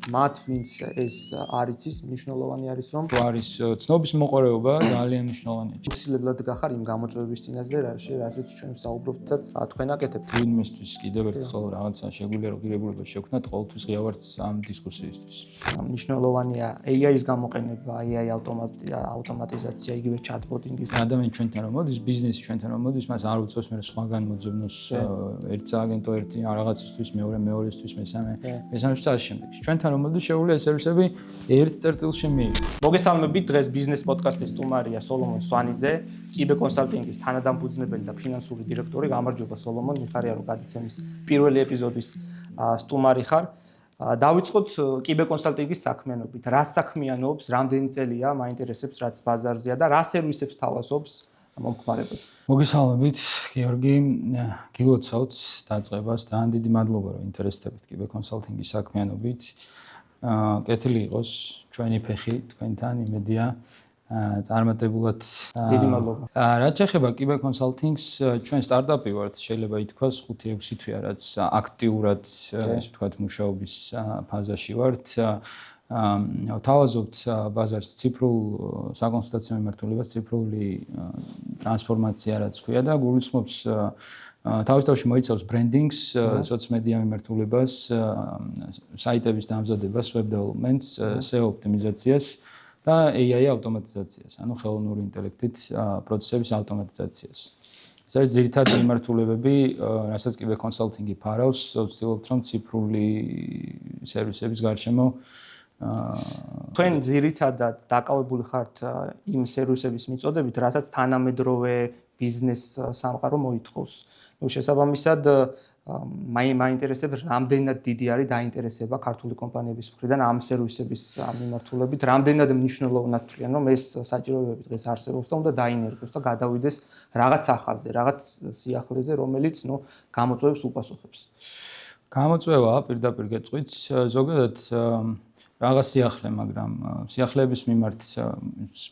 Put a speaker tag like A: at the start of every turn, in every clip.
A: მათ ვინც ეს არ იცის, მნიშვნელოვანი არის რომ
B: არის ცნობის მოყარეობა ძალიან მნიშვნელოვანია.
A: ფიქსირებლად გახარ იმ გამოწვევების წინაშე, რასაც ჩვენ ვსაუბრობთ, თქვენ აკეთებთ.
B: ვინმესთვის კიდევ ერთხელ რაღაცა შეგვიძლია რომ ღირებულება შევქნათ, ყოველთვის ღიავართ ამ დისკუსიისთვის.
A: მნიშვნელოვანია AI-ის გამოყენება, AI ავტომატიზაცია, იგივე chatbot-ing-ის.
B: ადამიანი ჩვენთან რომ მოდის, ბიზნესი ჩვენთან რომ მოდის, მას არ უწევს მე სხვაგან მოძებნოს ერთ სააგენტო ერთი რაღაცისთვის, მეორესთვის, მესამესთვის და ამ შემდეგში. ჩვენთან რომ მოდის, შეუძლია ეს სერვისები ერთ წერტილში მიიღო.
A: მოგესალმებით, დღეს ბიზნეს პოდკასტის სტუმარია სოლომონ სვანიძე, კიბე კონსალტინგის თანადამფუძნებელი და ფინანსური დირექტორი. გამარჯობა სოლომონ, მიხარია რომ გადაცემის პირველი ეპიზოდის სტუმარი ხარ. დავიწყოთ კიბე კონსალტინგის საქმიანობით. რა საქმიანობს, რამდენი წელია, მაინტერესებს რაც ბაზარზეა და რა სერვისებს თავაზობს მომხმარებელს.
B: მოგესალმებით, გიორგი, გილოცავთ დაწყებას. ძალიან დიდი მადლობა რომ ინტერესდებით კიბე კონსალტინგის საქმიანობით. კეთილი იყოს ჩვენი ფეხი თქვენთან, იმედია წარმატებულად.
A: დიდი მადლობა.
B: რაც შეეხება კიბე კონსალტინგს, ჩვენ სტარტაპი ვართ, შეიძლება ითქვას 5-6 თვეა, რაც აქტიურად, ესე ვთქვათ, მუშაობის ფაზაში ვართ. თავაზობთ ბაზარს ციფრულ საკონსულტაციო მიმართულებას, ციფრული ტრანსფორმაცია რაც ქვია და გულისხმობს თავისთავად მოიცავს ბრენდინგს, სოციომედია მიმართულებას, საიტების დამზადებას, web developments, SEO ოპტიმიზაციას და AI ავტომატიზაციას, ანუ ხელოვნური ინტელექტით პროცესების ავტომატიზაციას. ეს არის ძირითადი მიმართულებები, რასაც კიბე კონსალტინგი ფარავს, ვცდილობთ რომ ციფრული სერვისების გარშემო
A: თქვენ ძირითადად დაკავებული ხართ იმ სერვისების მიწოდებით, რასაც თანამედროვე ბიზნეს სამყარო მოითხოვს. შესაბამისად, მაინტერესებს რამდენად დიდი არის დაინტერესება ქართული კომპანიების მხრიდან ამ სერვისების მიმართულებით, რამდენად მნიშვნელოვნად თვლიან, რომ ეს საჭიროებები დღეს არსებობს და უნდა დაინერგოს და გადავიდეს რაღაც ახალზე, რაღაც სიახლეზე, რომელიც გამოწვევებს უპასუხებს.
B: გამოწვევა პირდაპირ გეტყვით, ზოგადად რაღაც სიახლე, მაგრამ სიახლეების მიმართ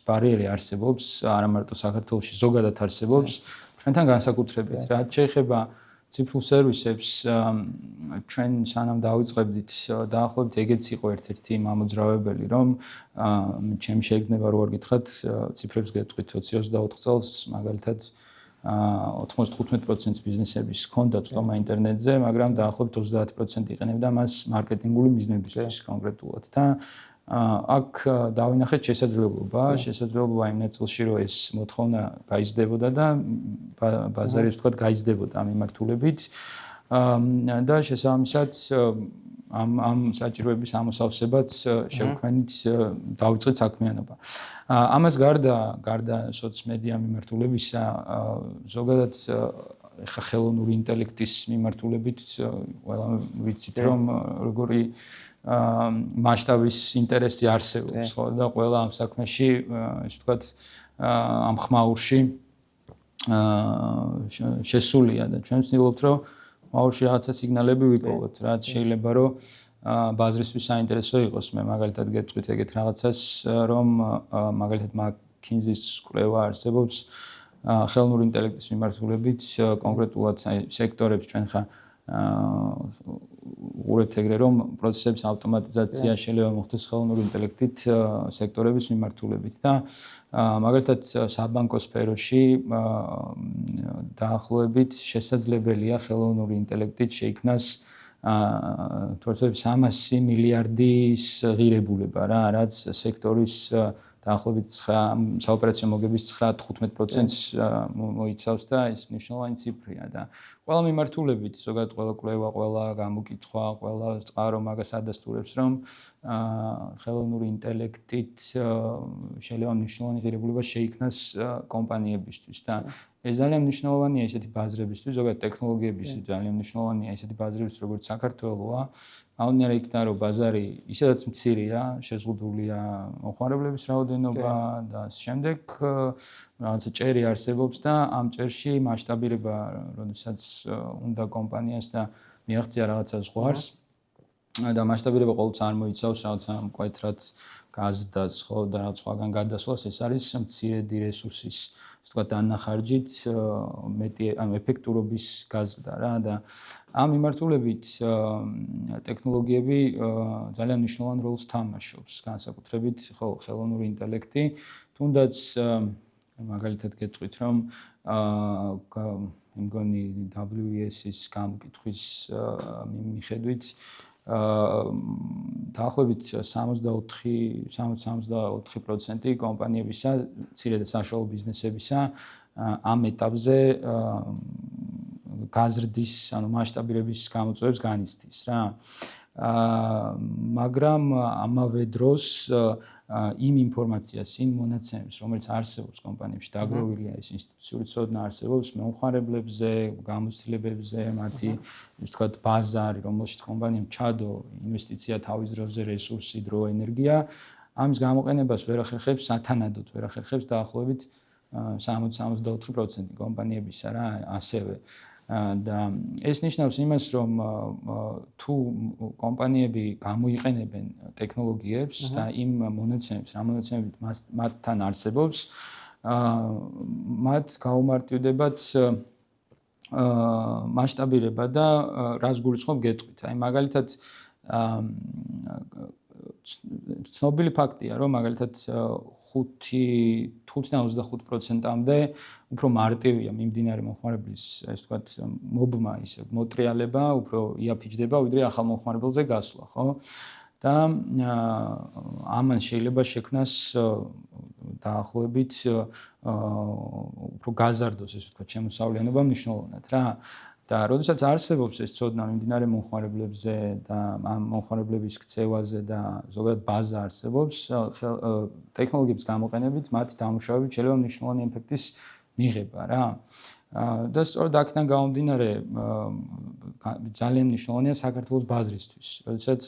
B: ბარიერი არსებობს, არა მარტო საქართველოში, ზოგადად არსებობს. ჩვენთან განსაკუთრებით, რაც შეეხება ციფრულ სერვისებს, ჩვენ სანამ დავიწყებდით, დაახლოებით ეგეც იყო ერთ-ერთი მამოძრავებელი, რომ ჩემი შეგრძნება რო არ გითხრათ, ციფრებს გეტყვით 20-24 წელს, მაგალითად 95% ბიზნესების ჰქონდა წვდომა ინტერნეტზე, მაგრამ დაახლოებით 30% იყენებდა მას მარკეტინგული მიზნებისთვის კონკრეტულად და აქ დავინახეთ შესაძლებლობა იმ ნაწილში, რომ ეს მოთხოვნა გაიზრდებოდა და ბაზარი ვთქვათ გაიზრდებოდა ამ მიმართულებით და შესაბამისად ამ საჭიროების ამოსავსებად შევქმნით დავიწყეთ საქმიანობა. ამას გარდა სოციომედია მიმართულებისა, ზოგადად ხა ხელოვნური ინტელექტის მიმართულებით ყველა ვიცით რომ როგორი მასშტაბის ინტერესი არსებობს, ხო და ყველა ამ საქმეში, ესე ვთქვათ, ამ ხმაურში შესულია და ჩვენ ვცდილობთ რომ ხმაურში რაღაცა სიგნალები ვიპოვოთ, რაც შეიძლება რომ ბაზრისთვის საინტერესო იყოს. მე მაგალითად გეტყვით ეგეთ რაღაცას, რომ მაგალითად McKinsey-ის კვლევა არსებობს ხელოვნური ინტელექტის მიმართულებით, კონკრეტულად სექტორებს ჩვენ ხა უყურებთ ეგრე რომ პროცესების ავტომატიზაცია შეიძლება მოხდეს ხელოვნური ინტელექტით სექტორების მიმართულებით და მაგალითად საბანკო სფეროში დაახლოებით შესაძლებელია ხელოვნური ინტელექტით შეიქმნას თორსებს 300 მილიარდის ღირებულება რა, რაც სექტორის დაახლოებით საოპერაციო მოგების 9-15%-ს მოიცავს და ეს მნიშვნელოვანი ციფრია და ყველა მიმართულებით, ზოგადად ყველა კვლევა, ყველა გამოკითხვა, ყველა წყარო მაგას ადასტურებს, რომ ხელოვნური ინტელექტით შეიძლება მნიშვნელოვანი ღირებულება შეიქმნას კომპანიებისთვის და ეს ძალიან მნიშვნელოვანია ესეთი ბაზრებისთვის, ზოგადად ტექნოლოგიებისთვის ძალიან მნიშვნელოვანია ესეთი ბაზრებისთვის, როგორც საქართველოა. აუნერა იქნა რომ ბაზარი ისედაც მცირეა, შეზღუდულია მოხმარებლების რაოდენობა და ამ შემდეგ რაღაცა ჭერი არსებობს და ამ ჭერში მასშტაბირება, როდესაც უნდა კომპანიას და მიაღწია რაღაცა ზღვარს, და მასშტაბირება ყოველთვის არ მოიცავს რაღაცა მკვეთრად გაზრდას, ხო, და რაღაც სხვაგან გადასვლას, ეს არის მცირედი რესურსის, ასე ვთქვათ, დანახარჯით მეტი ეფექტურობის გაზრდა რა და ამ მიმართულებით ტექნოლოგიები ძალიან მნიშვნელოვან როლს თამაშობს, განსაკუთრებით ხო, ხელოვნური ინტელექტი, თუნდაც მაგალითად გეტყვით, რომ მგონი WES-ის გამოკითხვის მიხედვით დაახლოებით 64% კომპანიებისა, მცირე და საშუალო ბიზნესებისა ამ ეტაპზე გაზრდის, ანუ მასშტაბირების გამოწვევებს განიცდის რა. მაგრამ ამავე დროს იმ ინფორმაციას, იმ მონაცემებს, რომელიც არსებობს კომპანიებში, დაგროვილია ეს ინსტიტუციური ცოდნა არსებობს მომხმარებლებზე, გამოცდილებებზე, მათი, ასე ვთქვათ, ბაზარი, რომელშიც კომპანიამ ჩადო ინვესტიცია თავის დროზე, რესურსი, დრო, ენერგია, ამის გამოყენებას ვერ ახერხებს, სათანადოდ ვერ ახერხებს დაახლოებით 60-64% კომპანიებისა რა, ასევე. და ეს ნიშნავს იმას, რომ თუ კომპანიები გამოიყენებენ ტექნოლოგიებს და იმ მონაცემებს, რა მონაცემებით მათთან არსებობს, მათ გაუმარტივდებათ მასშტაბირება და რას გულისხმობ გეტყვით. აი მაგალითად ცნობილი ფაქტია, რომ მაგალითად 5-25%-მდე უფრო მარტივია მიმდინარე მომხმარებლის, ასე ვთქვათ, მობმა ისე მოტრიალება, უფრო იაფიჯდება, ვიდრე ახალ მომხმარებელზე გასვლა, ხო? და ამან შეიძლება შექმნას დაახლოებით უფრო გაზარდოს, ასე ვთქვათ, შემოსავლიანობა მნიშვნელოვნად რა. და როდესაც არსებობს ეს ცოდნა მიმდინარე მომხმარებლებზე და ამ მომხმარებლების ქცევაზე და ზოგადად ბაზა არსებობს, ტექნოლოგიების გამოყენებით მათი დამუშავებით შეიძლება მნიშვნელოვანი ეფექტის მიღება რა. და სწორედ აქედან გამომდინარე ძალიან მნიშვნელოვანია საქართველოს ბაზრისთვის. როდესაც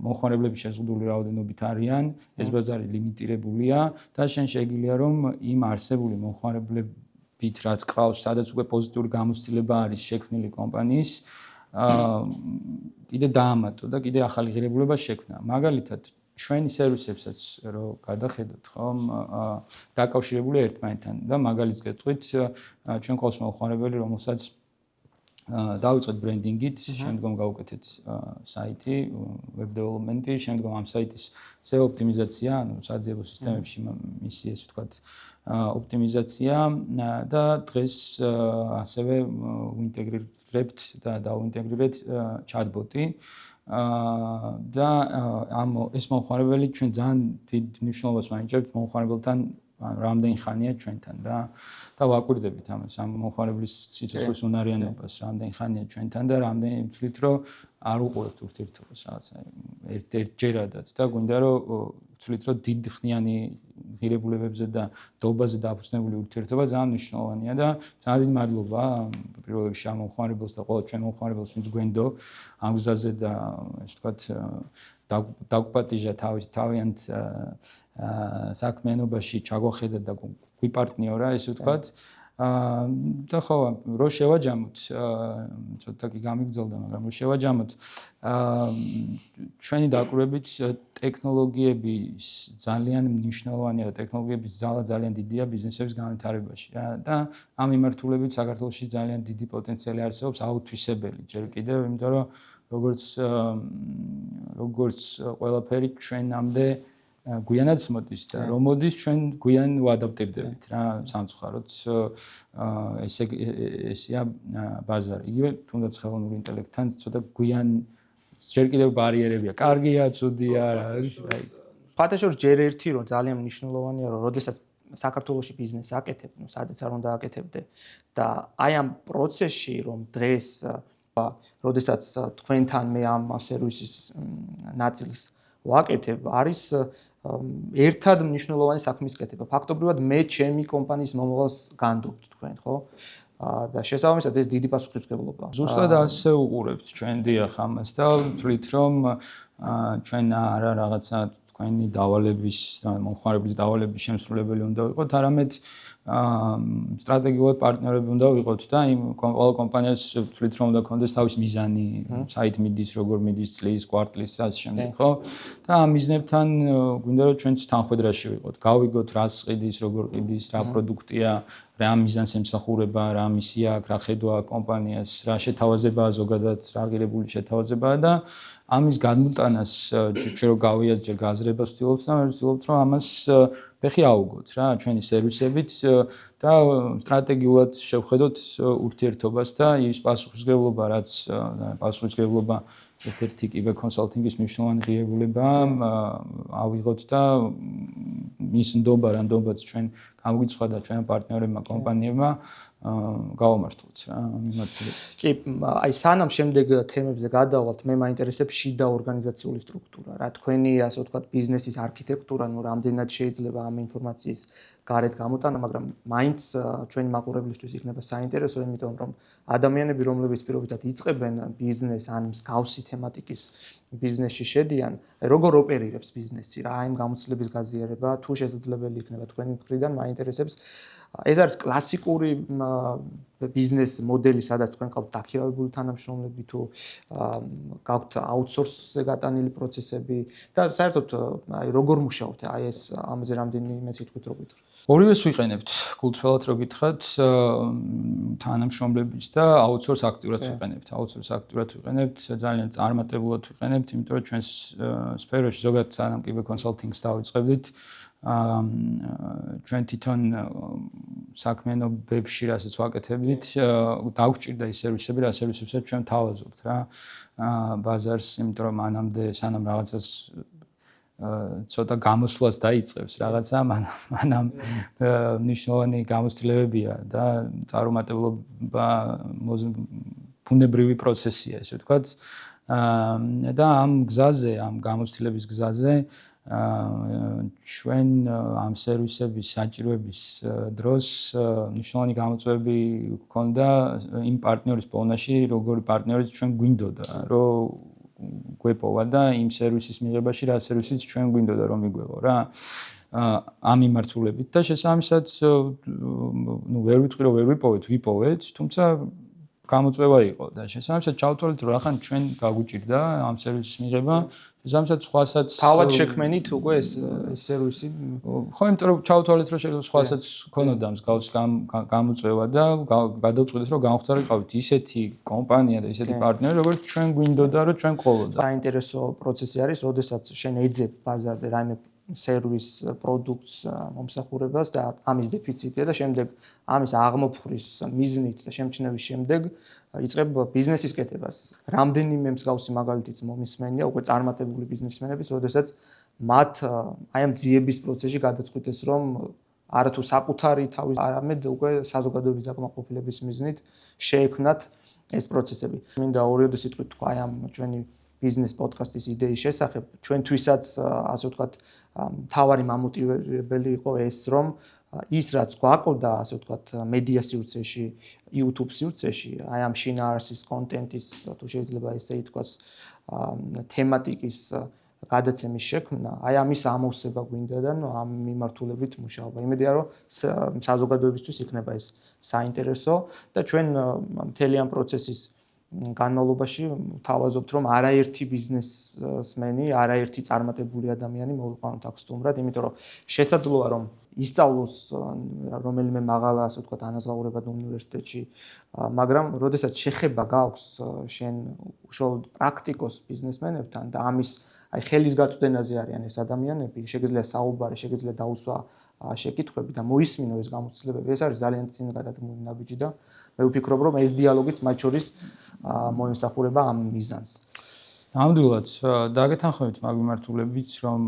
B: მომხმარებლები შეზღუდული რაოდენობით არიან, ეს ბაზარი ლიმიტირებულია და შენ შეგიძლია რომ იმ არსებული მომხმარებლებით რაც ყავს, სადაც უკვე პოზიტიური გამოცდილება არის შექმნილი კომპანიის, კიდე დაამატო და კიდე ახალი ღირებულება შექმნა. მაგალითად, ჩვენი სერვისებსაც რო გადახედოთ, ხომ, დაკავშირებულია ერთმანეთთან და მაგალითს გეტყვით, ჩვენ ყავს მომხმარებელი, რომელსაც დავიწყეთ ბრენდინგით, შემდგომ გავუკეთეთ საიტი, web development-ი, შემდგომ ამ საიტის SEO ოპტიმიზაცია, ანუ საძიებო სისტემებში მისი ეს ვთქვათ ოპტიმიზაცია და დღეს ასევე ვინტეგრირებთ და დავინტეგრირეთ chat-bot-ი და ეს მომხმარებელი ჩვენ ძალიან დიდ მნიშვნელობას ვანიჭებთ მომხმარებელთან რამდენი ხანია ჩვენთან რა და ვაკვირდებით ამას ამ მომხმარებლის სიცოცხლის უნარიანობას რამდენი ხანია ჩვენთან და რამდენი თვლით რომ არ უყურებთ ურთიერთობას რაღაცა ერთჯერადად და გვინდა რომ თვლით რომ დიდხნიანი ღირებულებებზე და დობაზე დაფუძნებული ურთიერთობა ძალიან მნიშვნელოვანია და ძალიან დიდი მადლობა პირველ რიგში ამ მომხმარებელს და ყველა ჩვენ მომხმარებელს ვინც გვენდო ამ გზაზე და ასე ვთქვათ დაგვპატიჟა თავიანთ საქმიანობაში ჩაგვახედა და გვიპარტნიორა ესე ვთქვათ და ხო რო შევაჯამოთ ცოტა კი გამიგრძელდა მაგრამ რო შევაჯამოთ ჩვენი დაკვირვებით ტექნოლოგიები ძალიან მნიშვნელოვანია და ტექნოლოგიების ძალა ძალიან დიდია ბიზნესების განვითარებაში რა და ამ მიმართულებით საქართველოში ძალიან დიდი პოტენციალი არსებობს აუთვისებელი ჯერ კიდევ იმიტომ რომ როგორც ყველაფერი ჩვენამდე გვიანაც მოდის და რომ მოდის ჩვენ გვიან ვადაპტირდებით რა სამწუხაროდ ესეა ბაზარი. იგივე თუნდაც ხელოვნური ინტელექტთან ცოტა გვიან ჯერ კიდევ ბარიერებია. კარგია, ცუდია რა არის.
A: ფაქტობრივად ჯერ ერთი რომ ძალიან მნიშვნელოვანია რომ როდესაც საქართველოში ბიზნესს აკეთებ, ну სადაც არ უნდა აკეთებდე და აი ამ პროცესში რომ დღეს როდესაც თქვენთან მე ამ სერვისის ნაწილს ვაკეთებ, არის ერთად მნიშვნელოვანი საქმის კეთება. ფაქტობრივად მე ჩემი კომპანიის მომავალს განდობთ თქვენ, ხო? და შესაბამისად ეს დიდი პასუხისმგებლობა.
B: ზუსტად ასე უყურებთ ჩვენ დიახ ამას და ვთვლით რომ ჩვენ არა რაღაცა თქვენი დავალების, მომხმარებლის დავალების შემსრულებელი უნდა ვიყოთ, არამედ სტრატეგიულად პარტნიორები უნდა ვიყოთ და იმ ყველა კომპანიას ვთვლით რომ უნდა ქონდეს თავის მიზანი, საით მიდის, როგორ მიდის, წლის, კვარტლის, ასე შემდეგ, ხო? და ამ მიზნებთან გვინდა რომ ჩვენც თანხვედრაში ვიყოთ. გავიგოთ რა ყიდის, როგორ ყიდის, რა პროდუქტია, რა მიზანს ემსახურება, რა მისია აქვს, რა ხედვა კომპანიას, რა შეთავაზებაა ზოგადად, რა ღირებული შეთავაზებაა და ამის განმტანას ჩვენ რო გავიაზროთ, ჯერ გაზრებას ვცდილობთ და ვცდილობთ რომ ამას ფეხი აუგოთ რა, ჩვენი სერვისებით და სტრატეგიულად შევხედოთ ურთიერთობას და ის პასუხისმგებლობა, რაც პასუხისმგებლობა ერთ-ერთი კიბე კონსალტინგის მნიშვნელოვანი ღირებულებაა, ავიღოთ და მის ნდობა რა ნდობაც ჩვენ გამოგიცხადა ჩვენ პარტნიორებმა, კომპანიებმა გავამართლოთ რა მიმართულებით.
A: კი, აი სანამ შემდეგ თემებზე გადავალთ, მე მაინტერესებს შიდა ორგანიზაციული სტრუქტურა, რა თქვენი ასე ვთქვათ ბიზნესის არქიტექტურა, ნუ რამდენად შეიძლება ამ ინფორმაციის გარეთ გამოტანა, მაგრამ მაინც ჩვენი მაყურებლისთვის იქნება საინტერესო, იმიტომ რომ ადამიანები, რომლებიც პირობითად იწყებენ ბიზნესს ან მსგავსი თემატიკის ბიზნესში შედიან, როგორ ოპერირებს ბიზნესი რა, იმ გამოცდილების გაზიარება თუ შესაძლებელი იქნება თქვენი მხრიდან, მაინტერესებს. ეს არის კლასიკური ბიზნეს მოდელი, სადაც თქვენ ყავთ დაქირავებული თანამშრომლები თუ გაქვთ აუთსორსზე გატანილი პროცესები და საერთოდ აი როგორ მუშაობთ? აი ეს ამაზე რამდენიმე სიტყვით რო გითხრათ.
B: ორივეს ვიყენებთ, გულწრფელად რო გითხრათ, თანამშრომლებიც და აუთსორს აქტიურად ვიყენებთ. აუთსორს აქტიურად ვიყენებთ, ძალიან წარმატებულად ვიყენებთ, იმიტომ რომ ჩვენს სფეროში ზოგადად სანამ კიბე კონსალტინგს დავიწყებდით, ჩვენ თვითონ საქმიანობებში რასაც ვაკეთებდით, დაგვჭირდა ის სერვისები, რა სერვისებსაც ჩვენ თავაზობთ რა ბაზარს, იმიტომ რომ მანამდე სანამ რაღაცას ცოტა გამოსვლას დაიწყებს რაღაცა, მანამ მნიშვნელოვანი გამოცდილებებია და წარუმატებლობა ბუნებრივი პროცესია, ესე ვთქვათ. და ამ გზაზე, ამ გამოცდილების გზაზე ჩვენ ამ სერვისების საჭიროების დროს მნიშვნელოვანი გამოწვევები გვქონდა იმ პარტნიორის პოვნაში, როგორი პარტნიორიც ჩვენ გვინდოდა, რომ გვეპოვა და იმ სერვისის მიღებაში რა სერვისიც ჩვენ გვინდოდა რომ მიგვეღო რა. ამ მიმართულებით და შესაბამისად ნუ ვერ ვიტყვი რომ ვერ ვიპოვეთ, თუმცა გამოწვევა იყო და შესაბამისად ჩავთვალეთ რომ ახლა ჩვენ გაგვიჭირდა ამ სერვისის მიღება, შესაბამისად სხვასაც
A: თავად შექმენით უკვე ეს სერვისი.
B: ხო, იმიტომ რომ ჩავთვალეთ რომ შეიძლება სხვასაც ქონოდა მსგავსი გამოწვევა და გადავწყვიტეთ რომ განვხდარიყავით ისეთი კომპანია და ისეთი პარტნიორი, როგორც ჩვენ გვინდოდა რომ ჩვენ ყოლოდა.
A: საინტერესო პროცესი არის, როდესაც შენ ეძებ ბაზარზე რაიმე სერვის პროდუქტს მომსახურებას და ამის დეფიციტია და შემდეგ ამის აღმოფხრის მიზნით და შემჩნევის შემდეგ იწყებ ბიზნესის კეთებას. რამდენიმე მსგავსი მაგალითიც მომისმენია უკვე წარმატებული ბიზნესმენების, როდესაც მათ აი ამ ძიების პროცესში გადაწყვიტეს, რომ არათუ საკუთარი თავის, არამედ უკვე საზოგადოების დაკმაყოფილების მიზნით შეექმნათ ეს პროცესები. მინდა ორიოდე სიტყვით თქვა აი ამ ჩვენი ბიზნეს პოდკასტის იდეის შესახებ, ჩვენთვისაც ასე ვთქვათ, მთავარი მამოტივებელი იყო ეს, რომ ის რაც გვაყოლდა, ასე ვთქვათ, მედია სივრცეში, YouTube სივრცეში, აი ამ შინაარსის კონტენტის, თუ შეიძლება ესე ითქვას, თემატიკის გადაცემის შექმნა, აი ამის ამოვსება გვინდა და ამ მიმართულებით მუშაობა. იმედია რომ საზოგადოებისთვის იქნება ეს საინტერესო და ჩვენ მთელი ამ პროცესის განმავლობაში თავაზობთ რომ არაერთი ბიზნესმენი, არაერთი წარმატებული ადამიანი მოვიყვანოთ აქ სტუმრად, იმიტომ რომ შესაძლოა რომ ისწავლოს რომელიმე მაღალა, ასე ვთქვათ, ანაზღაურებად უნივერსიტეტში, მაგრამ როდესაც შეხება გაქვს შენ უშუალოდ პრაქტიკოს ბიზნესმენებთან და ამის აი ხელის გაწვდენაზე არიან ეს ადამიანები, შეგიძლია საუბარი, შეგიძლია დაუსვა შეკითხვები და მოისმინო ეს გამოცდილებები, ეს არის ძალიან წინ გადადგმული ნაბიჯი და მე ვფიქრობ რომ ეს დიალოგიც მათ შორის მოიმსახურება ამ მიზანს.
B: ნამდვილად დაგეთანხმებით მაგ მიმართულებით, რომ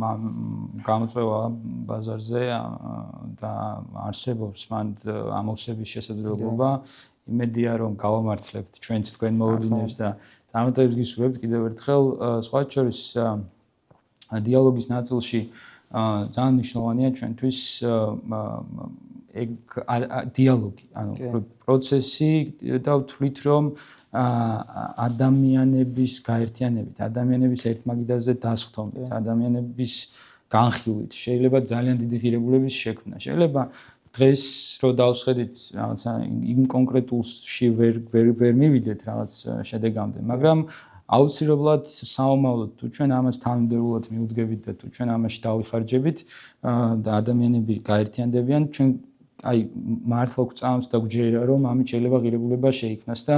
B: გამოწვევა ბაზარზე და არსებობს მან ამოვსების შესაძლებლობა, იმედია რომ გავამართლებთ ჩვენც თქვენ მოლოდინებს და წარმატებებს გისურვებთ კიდევ ერთხელ, სხვა შორის დიალოგის ნაწილში ძალიან მნიშვნელოვანია ჩვენთვის დიალოგი, ანუ პროცესი და ვთვლით რომ ადამიანების გაერთიანებით, ადამიანების ერთმაგიდაზე დასხდომით, ადამიანების განხილვით, შეიძლება ძალიან დიდი ღირებულების შექმნა. შეიძლება დღეს რო დავსხედით რაღაცა იმ კონკრეტულში ვერ მივიდეთ რაღაც შედეგამდე, მაგრამ აუცილებლად საომავლოდ თუ ჩვენ ამას თანმიმდევრულად მიუდგებით და თუ ჩვენ ამაში დავიხარჯებით და ადამიანები გაერთიანდებიან, ჩვენ აი მართლა გვწამს და გვჯერა რომ ამით შეიძლება ღირებულება შეიქმნას და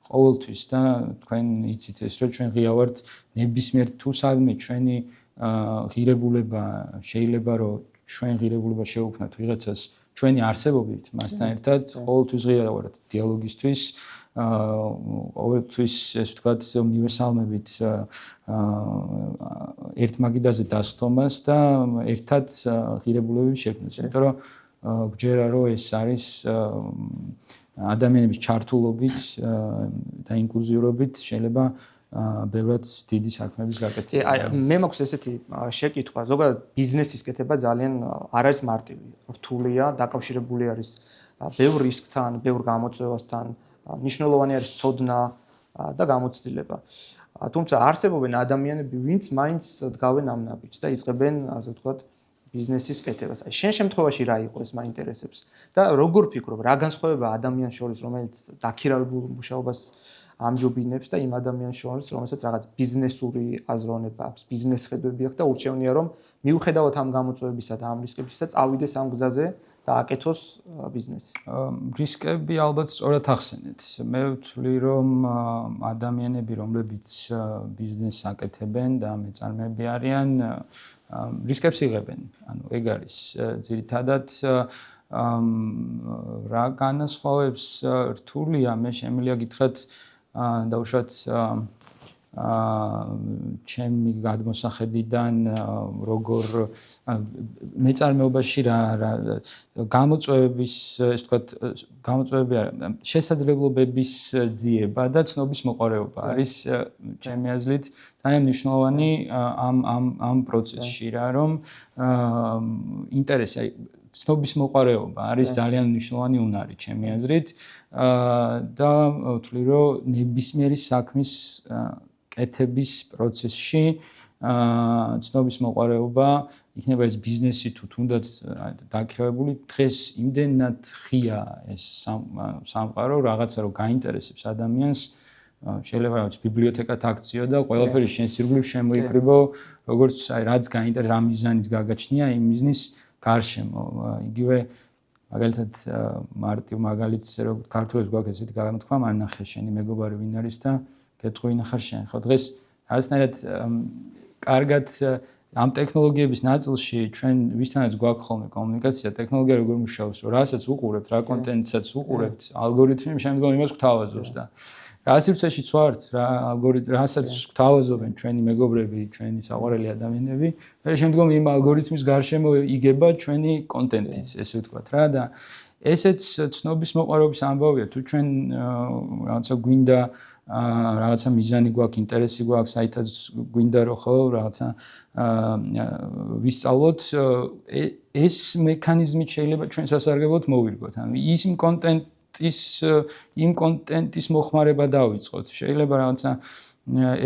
B: ყოველთვის და თქვენ იცით ეს რომ ჩვენ ღია ვართ ნებისმიერ თუ სადმე ჩვენი ღირებულება შეიძლება რომ ჩვენ ღირებულება შეუქმნათ ვიღაცას ჩვენი არსებობით მასთან ერთად ყოველთვის ღია ვართ დიალოგისთვის ყოველთვის ეს ვთქვათ უნივერსალმებით ერთ მაგიდაზე დასხდომას და ერთად ღირებულებების შექმნას იმიტომ რომ გვჯერა რომ ეს არის ადამიანების ჩართულობით და ინკლუზიურობით შეიძლება ბევრად დიდი საქმეების გაკეთება.
A: აი მე მაქვს ესეთი შეკითხვა, ზოგადად ბიზნესის კეთება ძალიან არ არის მარტივი. რთულია, დაკავშირებული არის ბევრ რისკთან, ბევრ გამოწვევასთან, მნიშვნელოვანი არის ცოდნა და გამოცდილება. თუმცა არსებობენ ადამიანები, ვინც მაინც დგავენ ამ ნაბიჯს და იწყებენ, ასე ვთქვათ, ბიზნესის კეთებას. აი შენ შემთხვევაში რა იყო ეს მაინტერესებს და როგორ ფიქრობ, რა განსხვავება ადამიანს შორის, რომელიც დაქირავებულ მუშაობას ამჯობინებს და იმ ადამიანს შორის, რომელსაც რაღაც ბიზნესური აზროვნება აქვს, ბიზნეს ხედვები აქვს და ურჩევნია რომ მიუხედავად ამ გამოწვევებისა და ამ რისკებისა წავიდეს ამ გზაზე და აკეთოს ბიზნესი.
B: რისკები ალბათ სწორად ახსენეთ. მე ვთვლი რომ ადამიანები, რომლებიც ბიზნესს აკეთებენ და მეწარმეები არიან, რისკებს იღებენ. ანუ ეგ არის ძირითადად რა განასხვავებს რთულია, მე შემიძლია გითხრათ დაუშვათ ჩემი გადმოსახედიდან როგორ მეწარმეობაში რა გამოწვევების ეს თქვათ გამოწვევები შესაძლებლობების ძიება და ცნობის მოყარეობა არის ჩემი აზრით ძალიან მნიშვნელოვანი ამ პროცესში რა რომ ინტერესი აი ცნობის მოყარეობა არის ძალიან მნიშვნელოვანი უნარი ჩემი აზრით და ვთვლი რომ ნებისმიერი საქმის კეთების პროცესში ცნობის მოყარეობა იქნება ეს ბიზნესი თუ თუნდაც დაქირავებული დღეს იმდენად ღია ეს სამყარო რაღაცა რომ გაინტერესებს ადამიანს შეიძლება რაღაც ბიბლიოთეკად აქციო და ყველაფერი შენს ირგვლივ შემოიკრიბო როგორც აი რაც გაინტერესებს რა მიზანიც გაგაჩნია იმ მიზნის გარშემო იგივე მაგალითად მარტივ მაგალითს რომ ქართულებს გვაქვს ესეთი გამოთქმა მანახე შენი მეგობარი ვინ არის და გეტყვი ნახარ შენ ხო დღეს რაღაცნაირად კარგად ამ ტექნოლოგიების ნაწილში ჩვენ ვისთანაც გვაქვს ხოლმე კომუნიკაცია ტექნოლოგია როგორ მუშაობს რომ რასაც უყურებთ რა კონტენტსაც უყურებთ ალგორითმი შემდგომ იმას გვთავაზობს და რა სივრცეშიც ვართ რა ალგორითმი რასაც გვთავაზობენ ჩვენი მეგობრები ჩვენი საყვარელი ადამიანები მე შემდგომ იმ ალგორითმის გარშემო იგება ჩვენი კონტენტიც ესე ვთქვათ რა და ესეც ცნობის მოყარეობის ამბავია თუ ჩვენ რაღაცა გვინდა რაღაცა მიზანი გვაქვს, ინტერესი გვაქვს, საითაც გვინდა რომ ხო რაღაცა ვისწავლოთ, ეს მექანიზმი შეიძლება ჩვენ სასარგებლოდ მოვირგოთ. ანუ იმ კონტენტის მოხმარება დავიწყოთ. შეიძლება რაღაცა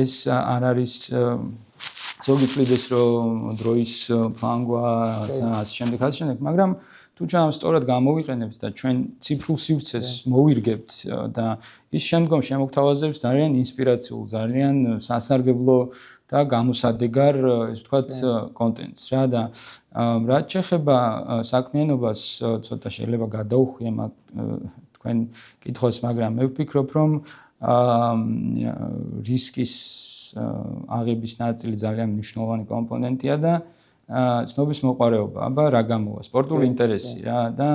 B: ეს არ არის ზოგი თვლიდეს რომ დროის ფლანგვა, რაღაცა ასე შემდეგ, მაგრამ თუ ჩვენ სწორად გამოვიყენებთ და ჩვენ ციფრულ სივრცეს მოვირგებთ და ის შემდგომ შემოგთავაზებს ძალიან ინსპირაციულ, ძალიან სასარგებლო და გამოსადეგარ, ეს ვთქვათ, კონტენტს რა და რაც შეეხება საქმიანობას, ცოტა შეიძლება გადაუხვიე თქვენ კითხვას, მაგრამ მე ვფიქრობ, რომ რისკის აღების ნაწილი ძალიან მნიშვნელოვანი კომპონენტია და ცნობის მოყარეობა, აბა რა გამოვა, სპორტული ინტერესი რა და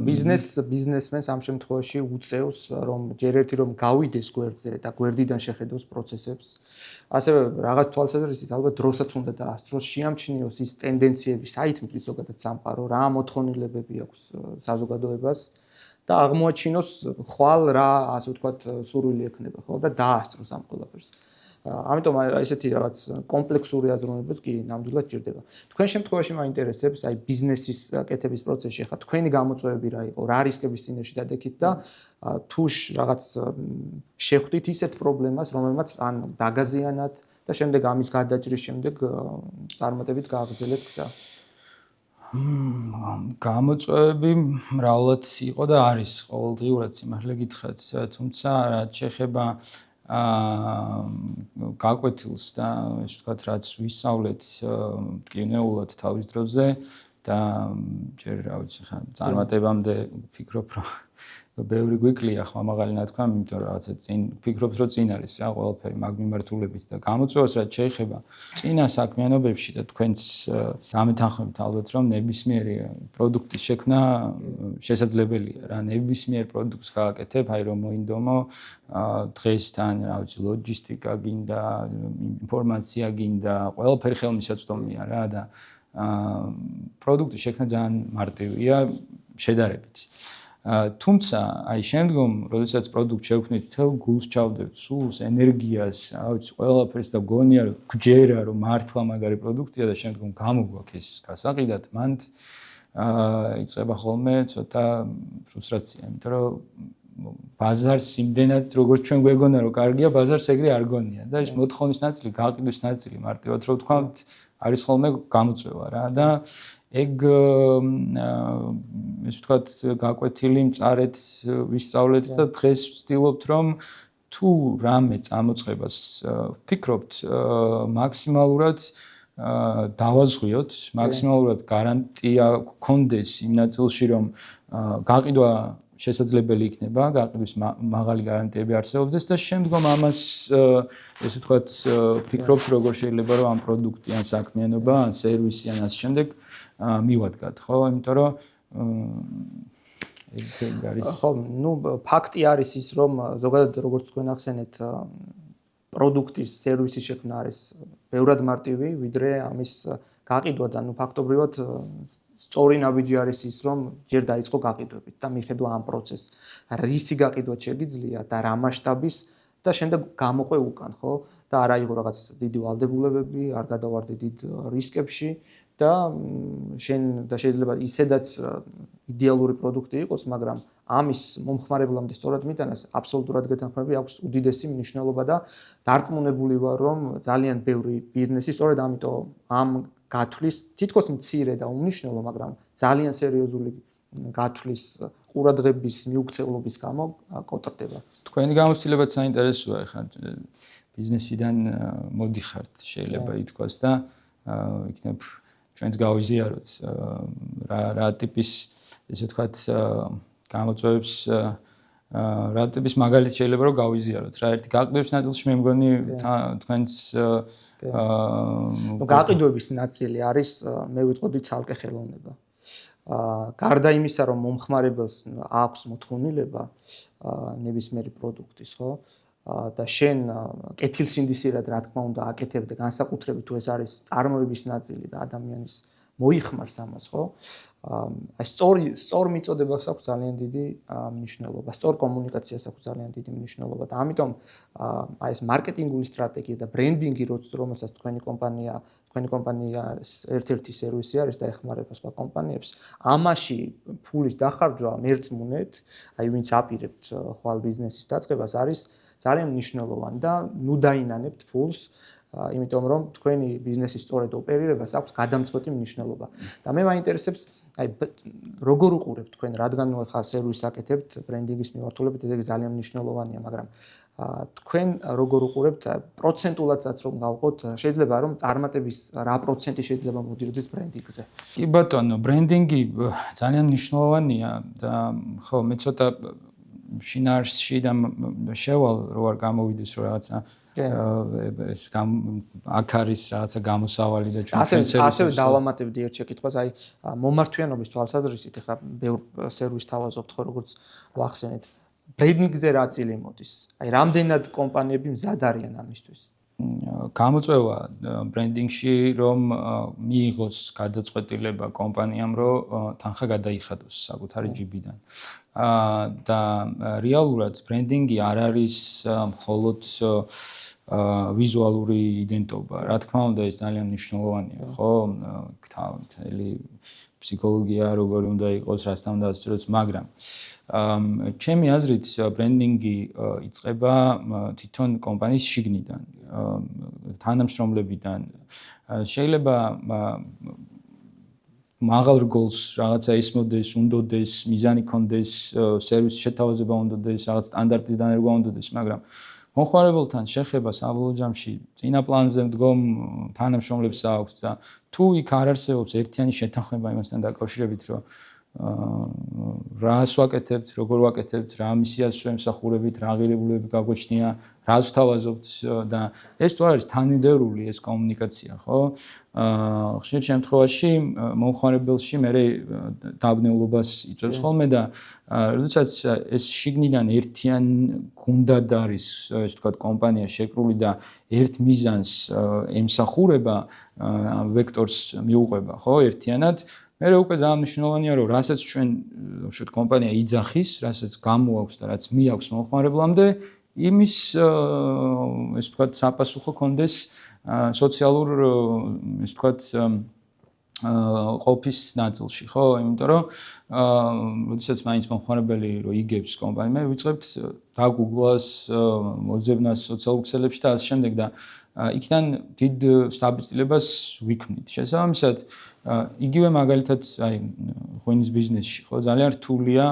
A: ბიზნესმენს ამ შემთხვევაში უწევს რომ ჯერ ერთი რომ გავიდეს გვერდზე და გვერდიდან შეხედოს პროცესებს. ასევე რაღაც თვალსაზრისით ალბათ დროსაც უნდა დაასწროს, შეამჩნიოს ის ტენდენციები, საითმის ზოგადად სამყარო, რა მოთხოვნილებები აქვს საზოგადოებას და აღმოაჩინოს ხვალ რა, ასე ვთქვათ, სურვილი ექნება, ხო და დაასწროს ამ ყველაფერს. ამიტომ ესეთი რაღაც კომპლექსური აზროვნებაც კი ნამდვილად ჭირდება. თქვენ შემთხვევაში მაინტერესებს აი ბიზნესის კეთების პროცესში ხა თქვენი გამოწვევები რა იყო, რა რისკების წინაშე დადექით და თუ რაღაც შეხვდით ისეთ პრობლემას, რომელმაც ან დაგაზიანათ და შემდეგ ამის გადაჭრის შემდეგ წარმატებით გააგრძელეთ გზა.
B: გამოწვევები მრავლად იყო და არის ყოველდღიურად სიმართლე გითხრათ, თუმცა რაც შეეხება გაკვეთილს და ესე ვთქვათ, რაც ვისწავლეთ მტკივნეულად თავის დროზე და ჯერ რა ვიცი ხა წარმატებამდე ვფიქრობ, რომ ბევრი გვიკლია ხმამაღალი ნათქვამი, იმიტომ რომ რაღაცა წინ ვფიქრობთ, რომ წინ არის რა ყველაფერი მაგ მიმართულებით და გამოწვევას რაც შეეხება წინა საქმიანობებში და თქვენს გამეთანხმებით ალბათ, რომ ნებისმიერი პროდუქტის შექმნა შესაძლებელია რა, ნებისმიერ პროდუქტს გააკეთებ, აი რომ მოინდომო დღესთან, რა ვიცი, ლოჯისტიკა გინდა, ინფორმაცია გინდა, ყველაფერი ხელმისაწვდომია რა და პროდუქტის შექმნა ძალიან მარტივია შედარებით. თუმცა აი შემდგომ, როდესაც პროდუქტს შევქმნით, თელ გულს ჩავდებთ, სულს, ენერგიას, რა ვიცი, ყველაფერს და გონია რომ გჯერა რომ მართლა მაგარი პროდუქტია და შემდგომ გამოგვაქვს ეს გასაყიდად, მან იწყება ხოლმე ცოტა ფრუსტრაცია, იმიტომ რომ ბაზარს იმდენად როგორც ჩვენ გვეგონა რომ კარგია, ბაზარს ეგრე არ გონია და ეს მოთხოვნის ნაწილი, გაყიდვის ნაწილი, მარტივად რომ ვთქვათ, არის ხოლმე გამოწვევა რა და ეგ ესე ვთქვათ, გაკვეთილი მწარეთ ვისწავლეთ და დღეს ვცდილობთ რომ თუ რამე წამოწყებას ვფიქრობთ, მაქსიმალურად დავაზღვიოთ, მაქსიმალურად გარანტია გქონდეს იმ ნაწილში, რომ გაყიდვა შესაძლებელი იქნება, გაყიდვის მაღალი გარანტიები არსებობდეს და შემდგომ ამას ესე ვთქვათ, ვფიქრობთ, როგორ შეიძლება რომ ამ პროდუქტი ან საქმიანობა, ან სერვისი ან ასე შემდეგ მივადგათ, ხო? იმიტომ რომ ეგ არის.
A: ხო, ну, ფაქტი არის ის, რომ ზოგადად როგორც თქვენ ახსენეთ, პროდუქტის, სერვისის შექმნა არის ბევრად მარტივი, ვიდრე ამის გაყიდვა და ფაქტობრივად სწორი ნაბიჯი არის ის, რომ ჯერ დაიწყო გაყიდვებით და მიხედვა ამ პროცესს, რისი გაყიდვა შეგიძლია და რა მასშტაბის და შემდეგ გამოყვე უკან, ხო? და არ აიღო რაღაც დიდი ვალდებულებები, არ გადავარდე დიდ რისკებში და შეიძლება ისედაც იდეალური პროდუქტი იყოს, მაგრამ ამის მომხმარებლამდე სწორად მიტანას აბსოლუტურად გეთანხმები აქვს უდიდესი მნიშვნელობა და დარწმუნებული ვარ, რომ ძალიან ბევრი ბიზნესი სწორედ ამიტომ ამ გათვლის თითქოს მცირე და უმნიშვნელო, მაგრამ ძალიან სერიოზული გათვლის ყურადღების მიუქცევლობის გამო კოტრდება.
B: თქვენი გამოცდილებაც საინტერესოა, ხა ბიზნესიდან მოდიხართ, შეიძლება ითქვას და იქნებ ჩვენც გავიზიაროთ რა ტიპის ესე ვთქვათ გამოწვევებს რა ტიპის მაგალითს შეიძლება რომ გავიზიაროთ რა ერთი გაყიდვების ნაწილში მე მგონი თქვენს
A: გაყიდვების ნაწილი არის მე ვიტყოდი ცალკე ხელოვნება. გარდა იმისა რომ მომხმარებელს აქვს მოთხოვნილება ნებისმიერი პროდუქტის, ხო? და შენ კეთილსინდისიერად რა თქმა უნდა აკეთებ და განსაკუთრებით თუ ეს არის წარმოების ნაწილი და ადამიანის მოიხმარს ამას, ხო? აი სწორ მიწოდებას აქვს ძალიან დიდი მნიშვნელობა, სწორ კომუნიკაციას აქვს ძალიან დიდი მნიშვნელობა და ამიტომ აი ეს მარკეტინგული სტრატეგია და ბრენდინგი რომელსაც თქვენი კომპანიას ერთ-ერთი სერვისი არის და ეხმარება სხვა კომპანიებს, ამაში ფულის დახარჯვა მერწმუნეთ, აი ვინც აპირებთ ხვალ ბიზნესის დაწყებას არის ძალიან მნიშვნელოვანი და ნუ დაინანებთ ფულს, იმიტომ რომ თქვენი ბიზნესის სწორედ ოპერირებას აქვს გადამწყვეტი მნიშვნელობა. და მე მაინტერესებს, აი როგორ უყურებთ თქვენ, რადგან ხა სერვისს აკეთებთ ბრენდინგის მიმართულებით, ეს ძალიან მნიშვნელოვანია, მაგრამ თქვენ როგორ უყურებთ პროცენტულადაც რომ გავყოთ, შეიძლება რომ წარმატების რა პროცენტი შეიძლება მოდიოდეს ბრენდინგზე?
B: კი ბატონო, ბრენდინგი ძალიან მნიშვნელოვანია და ხო მე ცოტა შინაარსში და შევალ რო არ გამოვიდეს რომ რაღაცა ეს აქ არის რაღაცა გამოსავალი და ჩვენ
A: ასევე დავამატებდი ერთ შეკითხვას, აი მომართვიანობის თვალსაზრისით, ეხლა ბევრ სერვისს თავაზობთ ხო როგორც ვახსენეთ. ბრენდინგზე რა წილი მოდის? აი რამდენად კომპანიები მზად არიან ამისთვის?
B: გამოწვევა ბრენდინგში რომ მიიღოს გადაწყვეტილება კომპანიამ რომ თანხა გადაიხადოს საკუთარი ჯიბიდან. და რეალურად ბრენდინგი არ არის მხოლოდ ვიზუალური იდენტობა. Რა თქმა უნდა, ეს ძალიან მნიშვნელოვანია, ხო? თავი ფსიქოლოგია როგორი უნდა იყოს, რასთან უნდა ასწოროს, მაგრამ ჩემი აზრით ბრენდინგი იწყება თვითონ კომპანიის შიგნიდან, თანამშრომლებიდან. შეიძლება მაღალ რგოლს რაღაცა ისმოდეს, უნდოდეს, მიზანი კონდეს, სერვისის შეთავაზება უნდოდეს, რაღაც სტანდარტის დანერგვა უნდოდეს, მაგრამ მომხმარებელთან შეხება საბოლოო ჯამში წინა პლანზე მდგომ თანამშრომლებს აქვს და თუ იქ არ არსებობს ერთიანი შეთანხმება იმასთან დაკავშირებით, რომ რას ვაკეთებთ, როგორ ვაკეთებთ, რა მისიას ვემსახურებით, რა ღირებულებები გაგვეჩნია, რას ვთავაზობთ და ეს თუ არის თანმიმდევრული ეს კომუნიკაცია, ხო? ხშირ შემთხვევაში მომხმარებელში მე დაბნეულობას იწვევს ხოლმე და როდესაც ეს შიგნიდან ერთიან გუნდად არის, ეს თქვა კომპანია შეკრული და ერთ მიზანს ემსახურება, ვექტორს მიუყვება, ხო, ერთიანად მე უკვე ძალიან მნიშვნელოვანია რომ რასაც ჩვენ ვთქვათ კომპანია იძახის, რასაც გამოაქვს და რაც მიაქვს მომხმარებლამდე, იმის ეს ვთქვათ საპასუხო კონდეს სოციალურ ეს ვთქვათ ყოფის ნაწილში, ხო? იმიტომ რომ როდესაც მაინც მომხმარებელი რო იგებს კომპანია, მე ვიწყებთ დაგუგლას, მოძებნას სოციალურ ქსელებში და ასე შემდეგ და იქიდან დიდ სტაბილიზებას ვიქმნით. შესაბამისად, იგივე მაგალითად, აი, ღვინის ბიზნესში, ხო, ძალიან რთულია